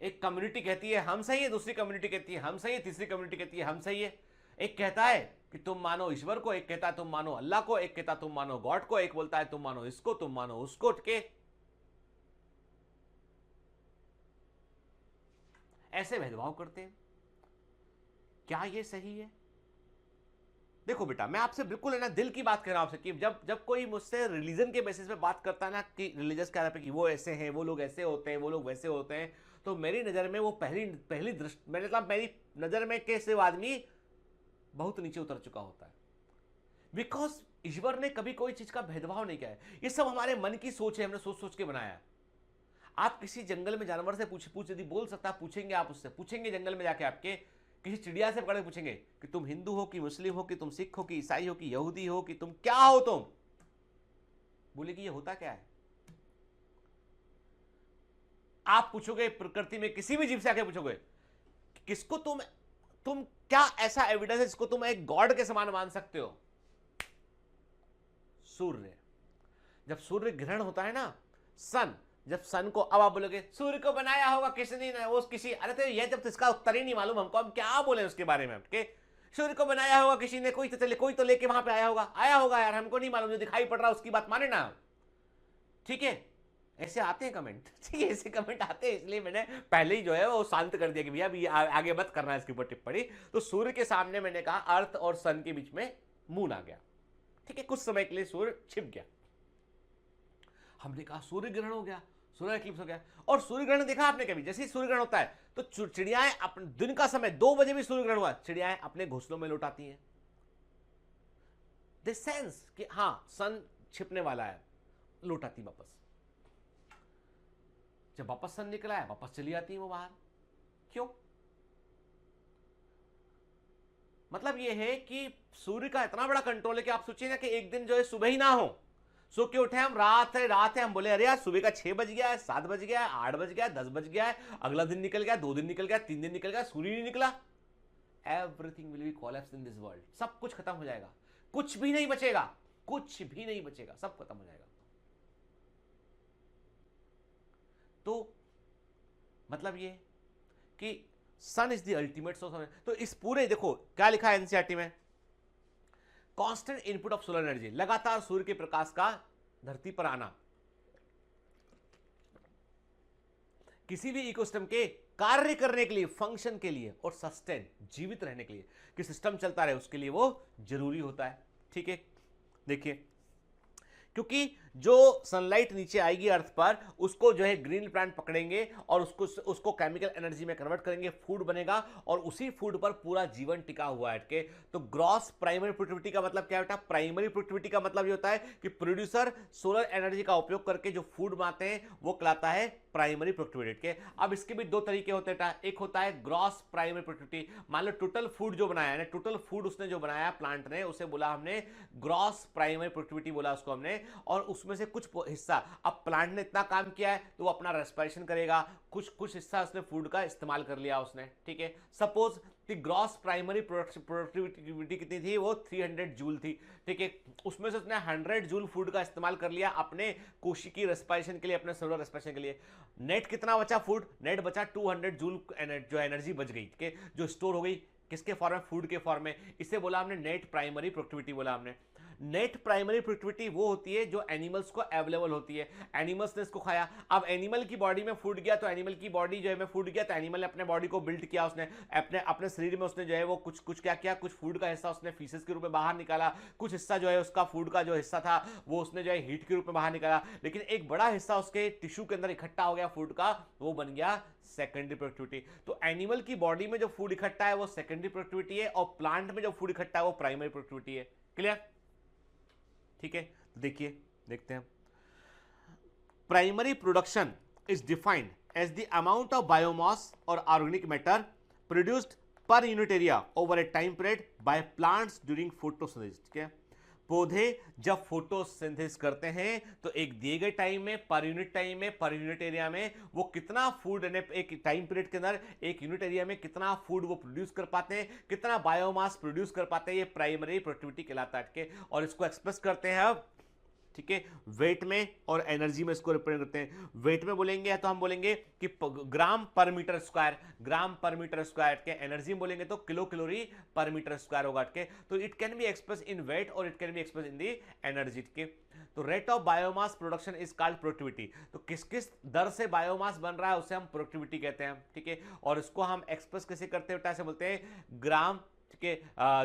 S2: एक कम्युनिटी कहती है हम सही है, दूसरी कम्युनिटी कहती है हम सही है, तीसरी कम्युनिटी कहती है हम सही है। एक कहता है कि तुम मानो ईश्वर को, एक कहता है तुम मानो अल्लाह को, एक कहता है तुम मानो गॉड को, एक बोलता है तुम मानो इसको, तुम मानो उसको, के ऐसे भेदभाव करते हैं। क्या ये सही है? देखो बेटा मैं आपसे बिल्कुल है ना दिल की बात कर रहा हूं आपसे, कि जब कोई मुझसे रिलीजन के बेसिस पे बात करता है ना, कि रिलीजियस के आधार पे कि वो ऐसे हैं, वो लोग ऐसे होते हैं, वो लोग वैसे होते हैं, तो मेरी नजर में वो पहली दृष्टि, मतलब मेरी नजर में कैसे वो आदमी बहुत नीचे उतर चुका होता है। बिकॉज ईश्वर ने कभी कोई चीज का भेदभाव नहीं किया है, ये सब हमारे मन की सोच है, हमने सोच सोच के बनाया है। आप किसी जंगल में जानवर से पूछ यदि बोल सकता, पूछेंगे, आप उससे पूछेंगे जंगल में जाके, आपके किसी चिड़िया से पकड़ के पूछेंगे कि तुम हिंदू हो कि मुस्लिम हो कि तुम सिख हो कि ईसाई हो कि यहूदी हो कि तुम क्या हो, तुम बोलेगी ये होता क्या है। आप पूछोगे प्रकृति में किसी भी जीव से आके पूछोगे किसको तुम क्या ऐसा एविडेंस है जिसको तुम एक गॉड के समान मान सकते हो। सूर्य, जब सूर्य ग्रहण होता है ना, सन, जब सन को, अब आप बोलोगे सूर्य को बनाया होगा किसने, वो किसी, अरे तो ये जब तो इसका उत्तर ही नहीं मालूम हमको, हम क्या बोले उसके बारे में कि सूर्य को बनाया होगा किसी ने, कोई तो लेके वहां पे आया होगा यार, हमको नहीं मालूम, जो दिखाई पड़ रहा है उसकी बात माने ना। ठीक है, ऐसे आते हैं कमेंट, ठीक है, ऐसे कमेंट आते हैं, इसलिए मैंने पहले ही जो है वो शांत कर दिया कि भैया अभी आगे मत करना इसके ऊपर टिप्पणी। तो सूर्य के सामने मैंने कहा अर्थ और सन के बीच में मून आ गया, ठीक है, कुछ समय के लिए सूर्य छिप गया। हमने कहा सूर्य ग्रहण हो गया, सूर्य एक्लिप्स हो गया। और सूर्य ग्रहण देखा आपने कभी, जैसे ही सूर्य ग्रहण होता है तो चिड़ियाएं अपने, दिन का समय 2 बजे भी सूर्य ग्रहण हुआ, चिड़ियाएं अपने घोंसलों में लौट आती हैं, दे सेंस कि हाँ सन छिपने वाला है, लौट आती वापस। जब वापस सन निकला है वापस चली आती है वो बाहर। क्यों? मतलब ये है कि सूर्य का इतना बड़ा कंट्रोल है कि आप सोचिए ना कि एक दिन जो है सुबह ही ना हो, सो के उठे हम, रात है, हम बोले अरे यार सुबह का 6 बज गया है, 7 बज गया है, 8 बज गया है, 10 बज गया है, अगला दिन निकल गया, 2 दिन निकल गया, 3 दिन निकल गया, सूर्य नहीं निकला। Everything will be collapse in this world, सब कुछ खत्म हो जाएगा, कुछ भी नहीं बचेगा, कुछ भी नहीं बचेगा, सब खत्म हो जाएगा। तो मतलब ये कि सन इज द अल्टीमेट सोर्स। तो इस पूरे, देखो क्या लिखा है एनसीईआरटी में, constant input of solar energy, लगातार सूर्य के प्रकाश का धरती पर आना किसी भी इकोसिस्टम के कार्य करने के लिए, फंक्शन के लिए और सस्टेन, जीवित रहने के लिए, कि सिस्टम चलता रहे, उसके लिए वो जरूरी होता है। ठीक है, देखिए क्योंकि जो सनलाइट नीचे आएगी अर्थ पर, उसको जो है ग्रीन प्लांट पकड़ेंगे और उसको केमिकल एनर्जी में कन्वर्ट करेंगे, फूड बनेगा और उसी फूड पर पूरा जीवन टिका हुआ है। के तो ग्रॉस प्राइमरी प्रोडक्टिविटी का मतलब क्या बेटा? प्राइमरी प्रोडक्टिविटी का मतलब ये होता है कि प्रोड्यूसर सोलर एनर्जी का उपयोग करके जो फूड बनाते हैं वो कहलाता है प्राइमरी प्रोडक्टिविटी के। अब इसके भी 2 तरीके होते हैं, एक होता है ग्रॉस प्राइमरी प्रोडक्टिविटी, मान लो टोटल फूड जो बनाया है, टोटल फूड उसने जो बनाया प्लांट ने, उसे बोला हमने ग्रॉस प्राइमरी प्रोडक्टिविटी बोला उसको हमने, और उसमें से कुछ हिस्सा, अब प्लांट ने इतना काम किया है तो वो अपना रेस्पिरेशन करेगा, कुछ हिस्सा उसने फूड का इस्तेमाल कर लिया उसने। ठीक है, सपोज कि ग्रॉस प्राइमरी प्रोडक्टिविटी कितनी थी? वो 300 जूल थी। ठीक है, उसमें से उसने 100 जूल फूड का इस्तेमाल कर लिया अपने कोशिकी रेस्पिरेशन के लिए, अपने सेलुलर रेस्पिरेशन के लिए। नेट कितना बचा फूड? नेट बचा 200 जूल जो एनर्जी बच गई, ठीक है, जो स्टोर हो गई किसके फॉर्म में? फूड के फॉर्म में। इसे बोला हमने नेट प्राइमरी प्रोडक्टिविटी बोला हमने। नेट प्राइमरी प्रोडक्टिविटी वो होती है जो एनिमल्स को अवेलेबल होती है, एनिमल्स ने इसको खाया। अब एनिमल की बॉडी में फूड गया तो एनिमल की बॉडी जो है में फूड गया तो एनिमल ने अपने बॉडी को बिल्ड किया, उसने अपने शरीर में उसने जो है वो कुछ क्या किया, कुछ फूड का हिस्सा उसने फीसेस के रूप में बाहर निकाला, कुछ हिस्सा जो है उसका फूड का जो हिस्सा था वो उसने जो है हीट के रूप में बाहर निकाला, लेकिन एक बड़ा हिस्सा उसके टिश्यू के अंदर इकट्ठा हो गया फूड का, वो बन गया सेकेंडरी प्रोडक्टिविटी। तो एनिमल की बॉडी में जो फूड इकट्ठा है वो सेकेंडरी प्रोडक्टिविटी है, और प्लांट में जो फूड इकट्ठा है वो प्राइमरी प्रोडक्टिविटी है। क्लियर? ठीक है, देखते हैं। Primary production is defined as the amount of biomass और organic matter produced per unit area over a time period by plants during photosynthesis. ठीक है, पौधे जब फोटोसिंथेसिस करते हैं तो एक दिए गए टाइम में, पर यूनिट टाइम में, पर यूनिट एरिया में वो कितना फूड, एक टाइम पीरियड के अंदर एक यूनिट एरिया में कितना फूड वो प्रोड्यूस कर पाते हैं, कितना बायोमास प्रोड्यूस कर पाते हैं, ये प्राइमरी प्रोडक्टिविटी कहलाता है। और इसको एक्सप्रेस करते हैं अब, ठीक है, वेट में और एनर्जी में इसको रिप्रेजेंट करते हैं। वेट में बोलेंगे तो हम बोलेंगे कि ग्राम पर मीटर स्क्वायर, ग्राम पर मीटर स्क्वायर के। एनर्जी में बोलेंगे तो kilo calorie per metre square होगा। के तो it can be express in weight और it can be express in the energy okay. तो rate of biomass production is called productivity. तो किस किस दर से बायोमास बन रहा है उसे हम प्रोडक्टिविटी कहते हैं। ठीक है, और इसको हम एक्सप्रेस कैसे करते हैं? ऐसे बोलते हैं ग्राम ठीक है,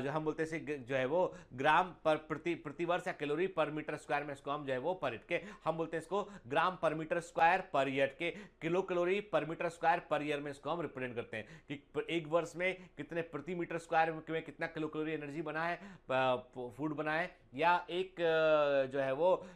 S2: जो हम बोलते हैं जो है वो ग्राम पर प्रति वर्ष या कैलोरी पर मीटर स्क्वायर में इसको हम जो है वो पर के हम बोलते हैं इसको ग्राम पर मीटर स्क्वायर पर ईयर के kilo calorie per metre square per year में इसको हम रिप्रेजेंट करते हैं कि एक वर्ष में कितने प्रति मीटर स्क्वायर में कितना किलो कैलोरी एनर्जी बना है, फूड बना है, या एक जो है वो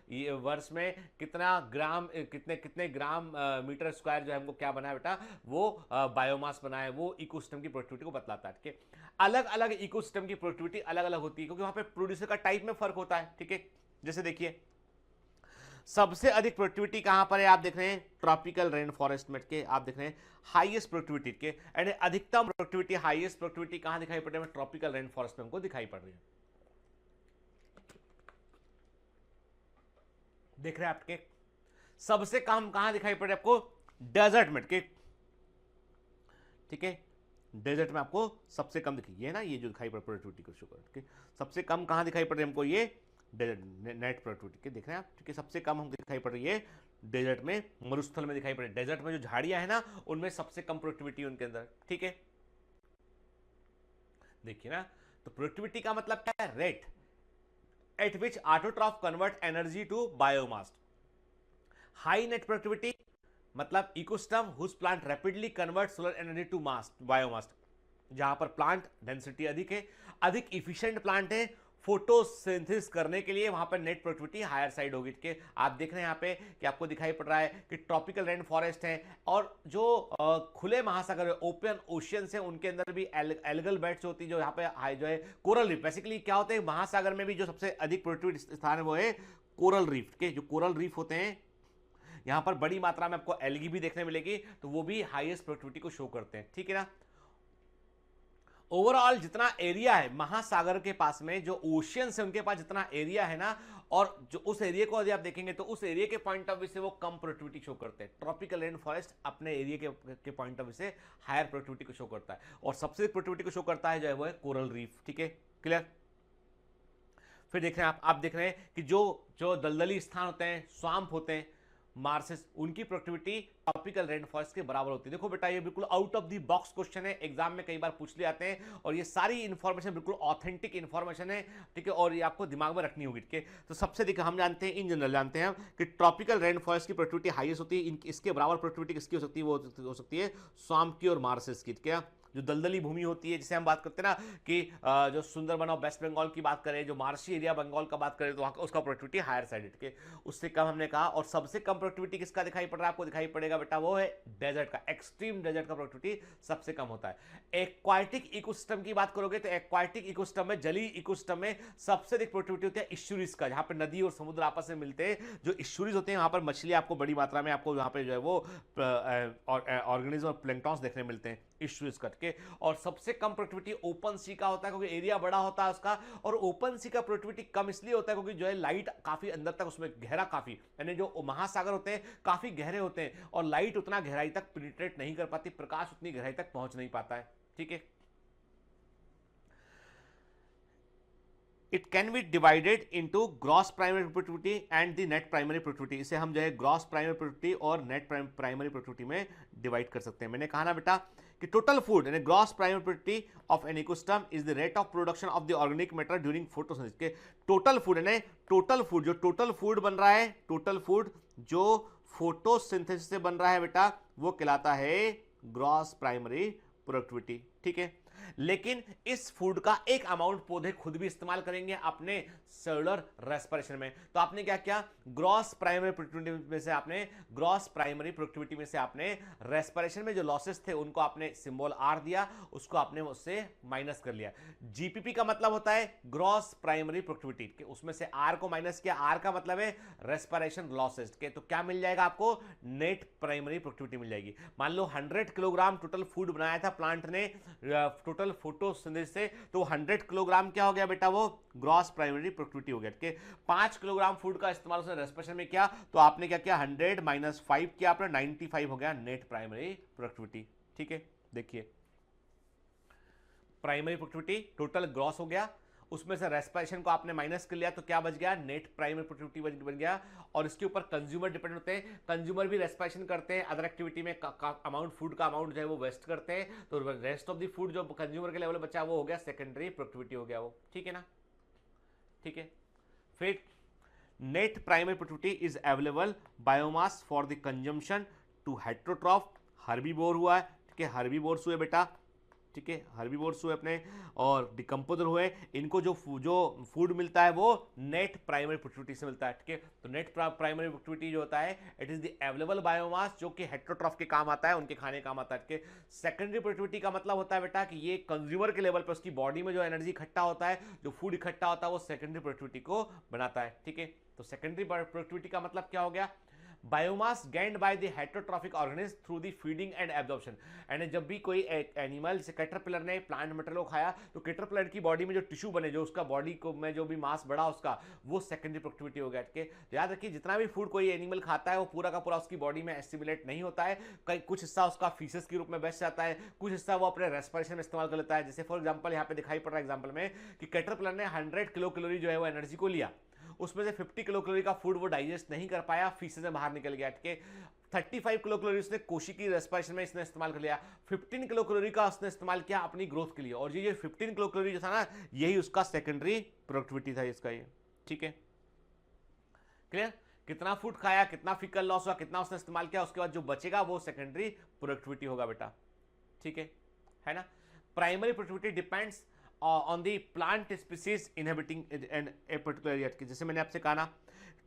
S2: वर्ष में कितना ग्राम कितने ग्राम मीटर स्क्वायर जो है हमको क्या बना है बेटा, वो बायोमास बना है, वो इकोसिस्टम की प्रोडक्टिविटी को बतलाता है। ठीक है, अलग अलग इकोसिस्टम की प्रोडक्टिविटी अलग अलग होती है क्योंकि वहां पे प्रोड्यूसर का टाइप में फर्क होता है। ठीक है, जैसे देखिए सबसे अधिक प्रोडक्टिविटी कहां पर है, आप देख रहे हैं ट्रॉपिकल रेन फॉरेस्ट में के, आप देख रहे हैं हाईएस्ट प्रोडक्टिविटी के, यानी अधिकतम प्रोडक्टिविटी हाईएस्ट प्रोडक्टिविटी कहां दिखाई पड़ रही है, ट्रॉपिकल रेन फॉरेस्ट में हमको दिखाई पड़ रही है। देख रहे हैं आपके सबसे कम कहां दिखाई पड़ रही है आपको, डेजर्ट में के। ठीक है, डेजर्ट में आपको सबसे कम दिखी है ना, ये जो दिखाई पड़ प्रोडक्टिविटी को शो कर, सबसे कम कहां दिखाई पड़ रही है हमको, ये डेजर्ट नेट प्रोडक्टिविटी के देख रहे हैं आप। ठीक है, सबसे कम हमको दिखाई पड़ रही है डेजर्ट में, मरुस्थल में दिखाई पड़ रही है। डेजर्ट में जो झाड़ियां है ना उनमें सबसे कम प्रोडक्टिविटी उनके अंदर। ठीक है, देखिए ना, तो प्रोडक्टिविटी का मतलब क्या है, rate at which autotroph convert energy to biomass. High net productivity मतलब ecosystem whose plant rapidly convert solar energy to mass biomass, जहां पर प्लांट डेंसिटी अधिक है, अधिक इफिशिएंट प्लांट है फोटोसिंथेसिस करने के लिए, वहां पर नेट प्रोडक्टिविटी हायर साइड होगी। ठीक है, आप देख रहे हैं यहाँ पे कि आपको दिखाई पड़ रहा है कि ट्रॉपिकल रेन फॉरेस्ट है और जो खुले महासागर ओपन ओशियंस है उनके अंदर भी एल्गल बेड्स होती है, जो यहाँ पे हाई जो है कोरल रीफ। बेसिकली क्या होते हैं, महासागर में भी जो सबसे अधिक प्रोडक्टिविटी स्थान है वो है कोरल रीफ के। जो कोरल रीफ होते हैं यहां पर बड़ी मात्रा में आपको एल्गी भी देखने मिलेगी, तो वो भी हाईएस्ट प्रोडक्टिविटी को शो करते हैं। ठीक है ना, ओवरऑल जितना एरिया है महासागर के पास में, जो ओशियन है उनके पास जितना एरिया है ना, और जो उस एरिया को यदि आप देखेंगे तो उस एरिया के पॉइंट ऑफ व्यू से वो कम प्रोडक्टिविटी शो करते हैं। ट्रॉपिकल रेन फॉरेस्ट अपने एरिया के पॉइंट ऑफ व्यू से हायर प्रोडक्टिविटी को शो करता है, और सबसे प्रोडक्टिविटी को शो करता है जो है वो है कोरल रीफ। ठीक है, क्लियर। फिर देख रहे हैं आप देख रहे हैं कि जो दलदली स्थान होते हैं, स्वाम्प होते हैं, मार्सेस, उनकी प्रोडक्टिविटी ट्रॉपिकल रेन फॉरेस्ट के बराबर होती है। देखो बेटा, ये बिल्कुल out of the box question है, एग्जाम में कई बार पूछ लिए आते हैं, और ये सारी इंफॉर्मेशन बिल्कुल ऑथेंटिक इंफॉर्मेशन है। ठीक है, और ये आपको दिमाग में रखनी होगी। ठीक है, तो सबसे देखिए हम जानते हैं, इन जनरल जानते हैं कि ट्रॉपिकल रेन फॉरेस्ट की प्रोडक्टिविटी हाईएस्ट होती है। इसके बराबर प्रोडक्टिविटी किसकी हो सकती है, वो हो सकती है स्वाम्प की और मार्सेस की। क्या जो दलदली भूमि होती है, जिसे हम बात करते हैं ना कि जो सुंदरबन और वेस्ट बंगाल की बात करें, जो मार्शी एरिया बंगाल का बात करें, तो वहाँ उसका प्रोडक्टिविटी हायर साइड के उससे कम हमने कहा। और सबसे कम प्रोडक्टिविटी किसका दिखाई पड़ रहा है आपको, दिखाई पड़ेगा बेटा वो है डेजर्ट का। एक्सट्रीम डेजर्ट का प्रोडक्टिविटी सबसे कम होता है। एक्वाटिक इकोसिस्टम की बात करोगे तो एक्वाटिक इकोसिस्टम में, जलीय इकोसिस्टम में सबसे अधिक प्रोडक्टिविटी होती है इश्यूरीज का, जहां पर नदी और समुद्र आपस में मिलते हैं। जो इश्यूरीज होते हैं वहां पर मछली आपको बड़ी मात्रा में आपको वहां पे जो है वो ऑर्गेनिज्म और प्लैंक्टन्स देखने मिलते हैं इश्यूरीज करके। और सबसे कम प्रोडक्टिविटी ओपन सी का होता है, क्योंकि एरिया बड़ा होता है उसका, और ओपन सी का प्रोडक्टिविटी कम इसलिए होता है क्योंकि जो है लाइट काफी अंदर तक उसमें गहरा, काफी यानी जो महासागर होते हैं काफी गहरे होते हैं, और लाइट उतना गहराई तक पेनिट्रेट नहीं कर पाती, प्रकाश उतनी गहराई तक पहुंच नहीं पाता है। ठीक है, it can B divided into gross primary productivity and the net primary productivity. इसे हम जो है ग्रॉस प्राइमरी प्रोडक्टिविटी और नेट प्राइमरी प्रोडक्टिविटी में डिवाइड कर सकते हैं। मैंने कहा ना बेटा कि टोटल फूड यानी gross primary productivity of an ecosystem is the rate of production of the organic matter during photosynthesis. के टोटल फूड यानी टोटल फूड, जो टोटल फूड बन रहा है, टोटल फूड जो फोटोसिंथेसिस से बन रहा है बेटा, वो कहलाता है ग्रॉस प्राइमरी प्रोडक्टिविटी। ठीक है, लेकिन इस फूड का एक अमाउंट पौधे खुद भी इस्तेमाल करेंगे अपने सेलुलर रेस्पिरेशन में। तो आपने क्या किया, ग्रॉस प्राइमरी प्रोडक्टिविटी में से आपने रेस्पिरेशन में जो लॉसेस थे उनको आपने सिंबल आर दिया, उसको आपने उससे माइनस कर लिया। जीपीपी का मतलब होता है ग्रॉस प्राइमरी प्रोडक्टिविटी, उसमें से आर को माइनस किया, आर का मतलब है रेस्पिरेशन लॉसेस के। तो क्या मिल जाएगा आपको, नेट प्राइमरी प्रोडक्टिविटी मिल जाएगी। मान लो 100 किलोग्राम टोटल फूड बनाया था प्लांट ने टोटल फोटोसिंथेसिस से, तो 100 किलोग्राम क्या हो गया बेटा, वो ग्रॉस प्राइमरी प्रोडक्टिविटी हो गया। ठीक है, 5 किलोग्राम फूड का इस्तेमाल उसने रेस्पिरेशन में किया, तो आपने क्या किया, 100 माइनस 5 किया आपने, 95 हो गया नेट प्राइमरी प्रोडक्टिविटी। ठीक है, देखिए प्राइमरी प्रोडक्टिविटी टोटल ग्रॉस हो गया, उसमें से रेस्पिरेशन को आपने माइनस कर लिया तो क्या बच गया, नेट प्राइमरी प्रोडक्टिविटी बन गया। और इसके ऊपर कंज्यूमर डिपेंड होते हैं, कंज्यूमर भी रेस्पिरेशन करते हैं, अदर एक्टिविटी में अमाउंट फूड का अमाउंट जो है वो वेस्ट करते हैं, तो रेस्ट ऑफ द फूड जो कंज्यूमर के लेवल बचा वो हो गया सेकेंडरी प्रोडक्टिविटी हो गया वो, ठीक है ना, ठीक है। फिर net primary productivity is available biomass for the consumption to heterotroph, herbivore हुआ है, ठीक है, हर्बीवोर्स हुए बेटा, ठीक है, हर्बीवोर्स हुए अपने और डिकम्पोजर हुए, इनको जो फूड मिलता है वो नेट प्राइमरी प्रोडक्टिविटी से मिलता है, ठीक है। तो नेट प्राइमरी प्रोडक्टिविटी जो होता है it is the available biomass जो कि हेट्रोट्रॉफ के काम आता है, उनके खाने काम आता है, ठीक है। सेकेंडरी प्रोडक्टिविटी का मतलब होता है बेटा कि ये कंज्यूमर के लेवल पर उसकी बॉडी में जो एनर्जी इकट्ठा होता है, जो फूड इकट्ठा होता है वो सेकेंडरी प्रोडक्टिविटी को बनाता है, ठीक है। तो सेकेंडरी प्रोडक्टिविटी का मतलब क्या हो गया, biomass gained by the heterotrophic organism through the feeding and absorption. And जब भी कोई एनिमल से कैटरपिलर ने प्लांट मटेरियल को खाया तो कैटरपिलर की बॉडी में जो टिश्यू बने, जो उसका बॉडी को में जो भी मास बढ़ा उसका, वो सेकेंडरी प्रोडक्टिविटी हो गया, ठीक है। याद रखिए जितना भी फूड कोई एनिमल खाता है वो पूरा का पूरा उसकी बॉडी में एस्टिमुलेट नहीं होता है, कुछ हिस्सा उसका फीसेस के रूप में बच जाता है, कुछ हिस्सा वो अपने रेस्पिरेशन में इस्तेमाल कर लेता है। जैसे फॉर एग्जाम्पल यहाँ पे दिखाई पड़ रहा है एग्जाम्पल में कि कैटरपिलर ने 100 किलो कैलोरी जो है वो एनर्जी को लिया, उसमें से 50 किलो कैलोरी का फूड वो डाइजेस्ट नहीं कर पाया, फीसेस से बाहर निकल गया, ठीक है। 35 किलो कैलोरी उसने कोशिकी रेस्पिरेशन में इसने इस्तेमाल कर लिया, 15 किलो कैलोरी का उसने इस्तेमाल किया अपनी ग्रोथ के लिए, और ये 15 किलो कैलोरी जो था ना यही उसका सेकेंडरी प्रोडक्टिविटी था इसका ये, ठीक है, क्लियर। कितना फूड खाया, कितना फीकल लॉस हुआ, कितना उसने इस्तेमाल किया, उसके बाद जो बचेगा वो सेकेंडरी प्रोडक्टिविटी होगा बेटा, ठीक है ना। Primary productivity depends on the plant species inhabiting and a particular area, जैसे मैंने आपसे कहा ना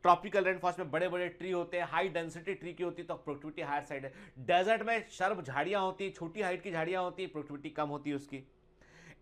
S2: ट्रॉपिकल रेन फॉरेस्ट में बड़े बड़े ट्री होते हैं, हाई डेंसिटी ट्री की होती है तो प्रोडक्टिविटी हायर साइड है। डेजर्ट में शर्ब झाड़ियां होती है, छोटी हाइट की झाड़ियां होती है, प्रोडक्टिविटी कम होती है उसकी।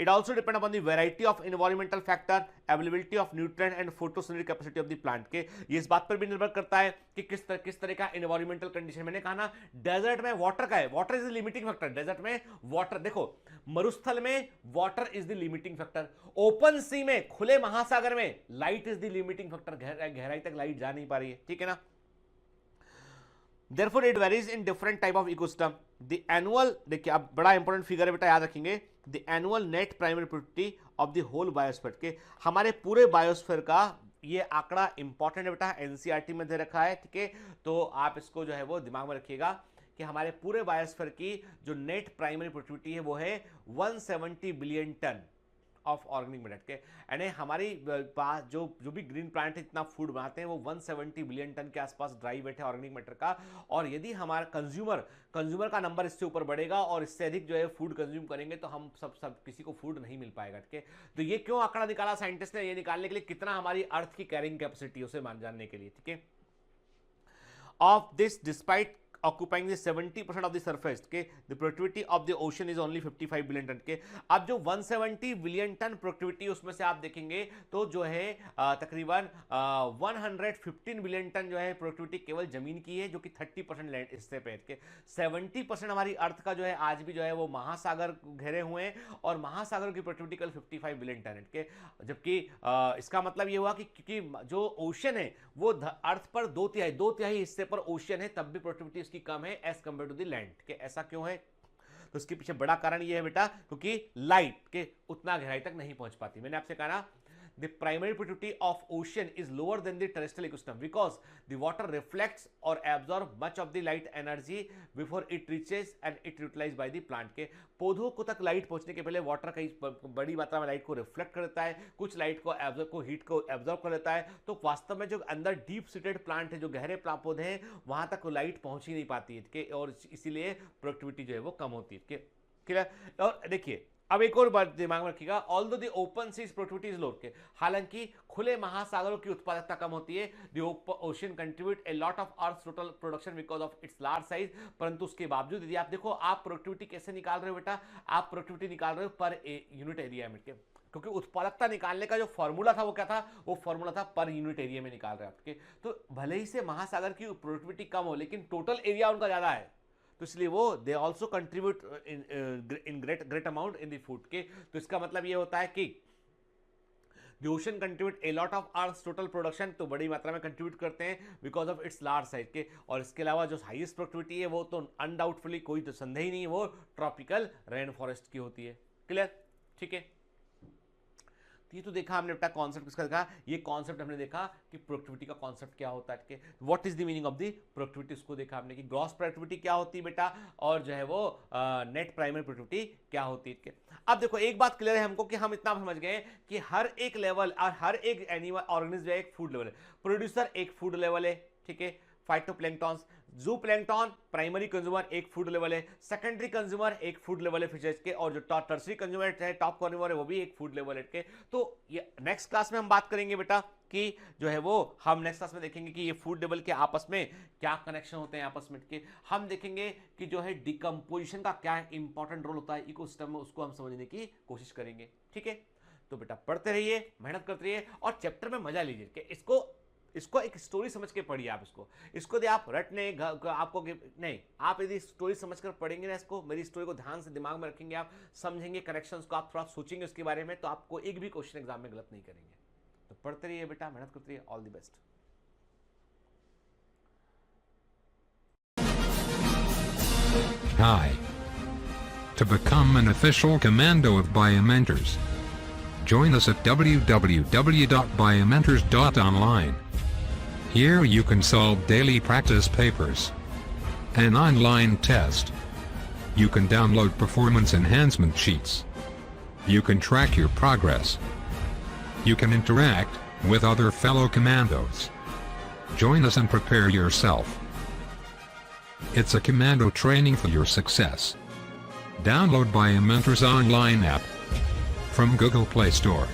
S2: It also depend upon the variety of environmental factor, availability of nutrient and photosynthetic capacity of the plant के ये इस बात पर भी निर्भर करता है कि किस तरह का environmental condition। मैंने कहा ना डेजर्ट में वाटर का है, water is the limiting factor, desert में वाटर, देखो मरुस्थल में water is the limiting factor, open sea में खुले महासागर में light is the limiting factor, गहराई तक लाइट जा नहीं पा रही है, ठीक है ना। Therefore it varies in different type of ecosystem. The annual, देखिए अब बड़ा इंपॉर्टेंट फिगर है बेटा, याद रखेंगे, the annual net primary productivity of the whole biosphere के हमारे पूरे बायोस्फीयर का ये आंकड़ा इंपॉर्टेंट है बेटा, एनसीईआरटी में दे रखा है, ठीक है। तो आप इसको जो है वो दिमाग में रखिएगा कि हमारे पूरे बायोस्फीयर की जो नेट प्राइमरी प्रोडक्टिविटी है वो है 170 billion ton of organic matter के, यानी हमारी पास जो भी ग्रीन प्लांट है इतना फूड बनाते हैं वो 170 बिलियन टन के आसपास ड्राई वेट है ऑर्गेनिक मैटर का। और यदि हमारा कंज्यूमर का नंबर इससे ऊपर बढ़ेगा और इससे अधिक जो है फूड कंज्यूम करेंगे तो हम सब किसी को फूड नहीं मिल पाएगा, ठीक है। तो ये क्यों आंकड़ा निकाला साइंटिस्ट ने, ये निकालने के लिए कितना हमारी अर्थ की कैरिंग कैपेसिटी उसे जानने के लिए, ठीक है। Of this despite occupying 70% of the surface okay the productivity of the ocean is only 55 billion ton okay. अब जो 170 बिलियन टन प्रोडक्टिविटी उसमें से आप देखेंगे तो जो है तकरीबन 115 बिलियन टन जो है प्रोडक्टिविटी केवल जमीन की है, जो कि 30% लैंड हिस्से पे के। 70% हमारी अर्थ का जो है आज भी जो है वो महासागर घेरे हुए हैं और महासागर की प्रोडक्टिविटी केवल 55 बिलियन टन के। जबकि इसका मतलब ये हुआ कि क्योंकि जो ओशन है वो अर्थ पर दो तिहाई हिस्से पर ओशन है, तब भी प्रोडक्टिविटी की कम है as compare to the land के। ऐसा क्यों है? तो इसके पीछे बड़ा कारण ये है बेटा क्योंकि लाइट के उतना गहराई तक नहीं पहुंच पाती। मैंने आपसे कहा ना the primary productivity of ocean is lower than the terrestrial ecosystem because the water reflects or absorb much of the light energy before it reaches and it utilized by the plant के। पौधों को तक light पहुंचने के पहले water कई बड़ी मात्रा में लाइट को रिफ्लेक्ट कर देता है, कुछ लाइट को हीट को एब्जॉर्ब कर लेता है। तो वास्तव में जो अंदर डीप सीटेड प्लांट है, जो गहरे पौधे हैं, वहां तक लाइट पहुंच ही नहीं पाती है और इसीलिए प्रोडक्टिविटी जो है वो कम होती है। क्लियर? और देखिए अब एक और बात दिमाग में रखिएगा, although the open seas productivity is low के, हालांकि खुले महासागरों की उत्पादकता कम होती है, the ocean contribute a lot of earth total production because of its large size. परंतु उसके बावजूद यदि आप देखो, आप प्रोडक्टिविटी कैसे निकाल रहे हो बेटा, आप प्रोडक्टिविटी निकाल रहे हो पर यूनिट एरिया में के, क्योंकि उत्पादकता निकालने का जो फॉर्मूला था वो क्या था, वो फॉर्मूला था पर यूनिट एरिया में निकाल रहे हैं आपके। तो भले ही से महासागर की प्रोडक्टिविटी कम हो लेकिन टोटल एरिया उनका ज्यादा है, तो इसलिए वो they also contribute in great amount in the food के। तो इसका मतलब ये होता है कि the ocean contribute a lot of earth total production, तो बड़ी मात्रा में कंट्रीब्यूट करते हैं because of its large size के। और इसके अलावा जो हाईएस्ट प्रोडक्टिविटी है वो तो अनडाउटफुली कोई तो संदेह ही नहीं है, वो ट्रॉपिकल रेन फॉरेस्ट की होती है। क्लियर? ठीक है। तो ये तो देखा हमने बेटा कॉन्सेप्ट किसका देखा, ये कॉन्सेप्ट हमने देखा कि प्रोडक्टिविटी का कॉन्सेप्ट क्या होता है, what is the meaning of the productivity, उसको देखा हमने कि ग्रॉस प्रोडक्टिविटी क्या होती है बेटा, और जो है वो नेट प्राइमरी प्रोडक्टिविटी क्या होती है। अब देखो एक बात क्लियर है हमको कि हम इतना समझ गए कि हर एक लेवल और हर एक एनिमल ऑर्गेनिज्म एक फूड लेवल है, प्रोड्यूसर एक फूड लेवल है, ठीक है, फाइटोप्लैंक्टॉन्स, ज़ूप्लैंक्टन प्राइमरी कंज्यूमर एक फूड लेवल है, सेकेंडरी कंज्यूमर एक फूड लेवल है फिशेज के, और जो टर्सरी कंज्यूमर है टॉप कंज्यूमर है वो भी एक फूड लेवल है के। तो ये नेक्स्ट क्लास में हम बात करेंगे बेटा कि जो है वो हम नेक्स्ट क्लास में देखेंगे कि ये फूड लेवल के आपस में क्या कनेक्शन होते हैं आपस में के। हम देखेंगे कि जो है डिकम्पोजिशन का क्या इंपॉर्टेंट रोल होता है इकोसिस्टम में, उसको हम समझने की कोशिश करेंगे, ठीक है। तो बेटा पढ़ते रहिए, मेहनत करते रहिए और चैप्टर में मजा लीजिए कि इसको एक स्टोरी समझ के पढ़िए आप इसको यदि आप रटने आपको नहीं, आप यदि स्टोरी समझकर पढ़ेंगे ना, इसको मेरी स्टोरी को ध्यान से दिमाग में रखेंगे, आप समझेंगे कनेक्शंस को, आप थोड़ा सोचेंगे उसके बारे में, तो आपको एक भी क्वेश्चन एग्जाम में गलत नहीं करेंगे। तो पढ़ते रहिए बेटा, मेहनत करते रहिए, all the best.
S4: Hi. To become an official commando of Biomentors, join us at www.biomentors.online. Here you can solve daily practice papers, an online test. You can download performance enhancement sheets. You can track your progress. You can interact with other fellow commandos. Join us and prepare yourself. It's a commando training for your success. Download Biomentors online app from Google Play Store.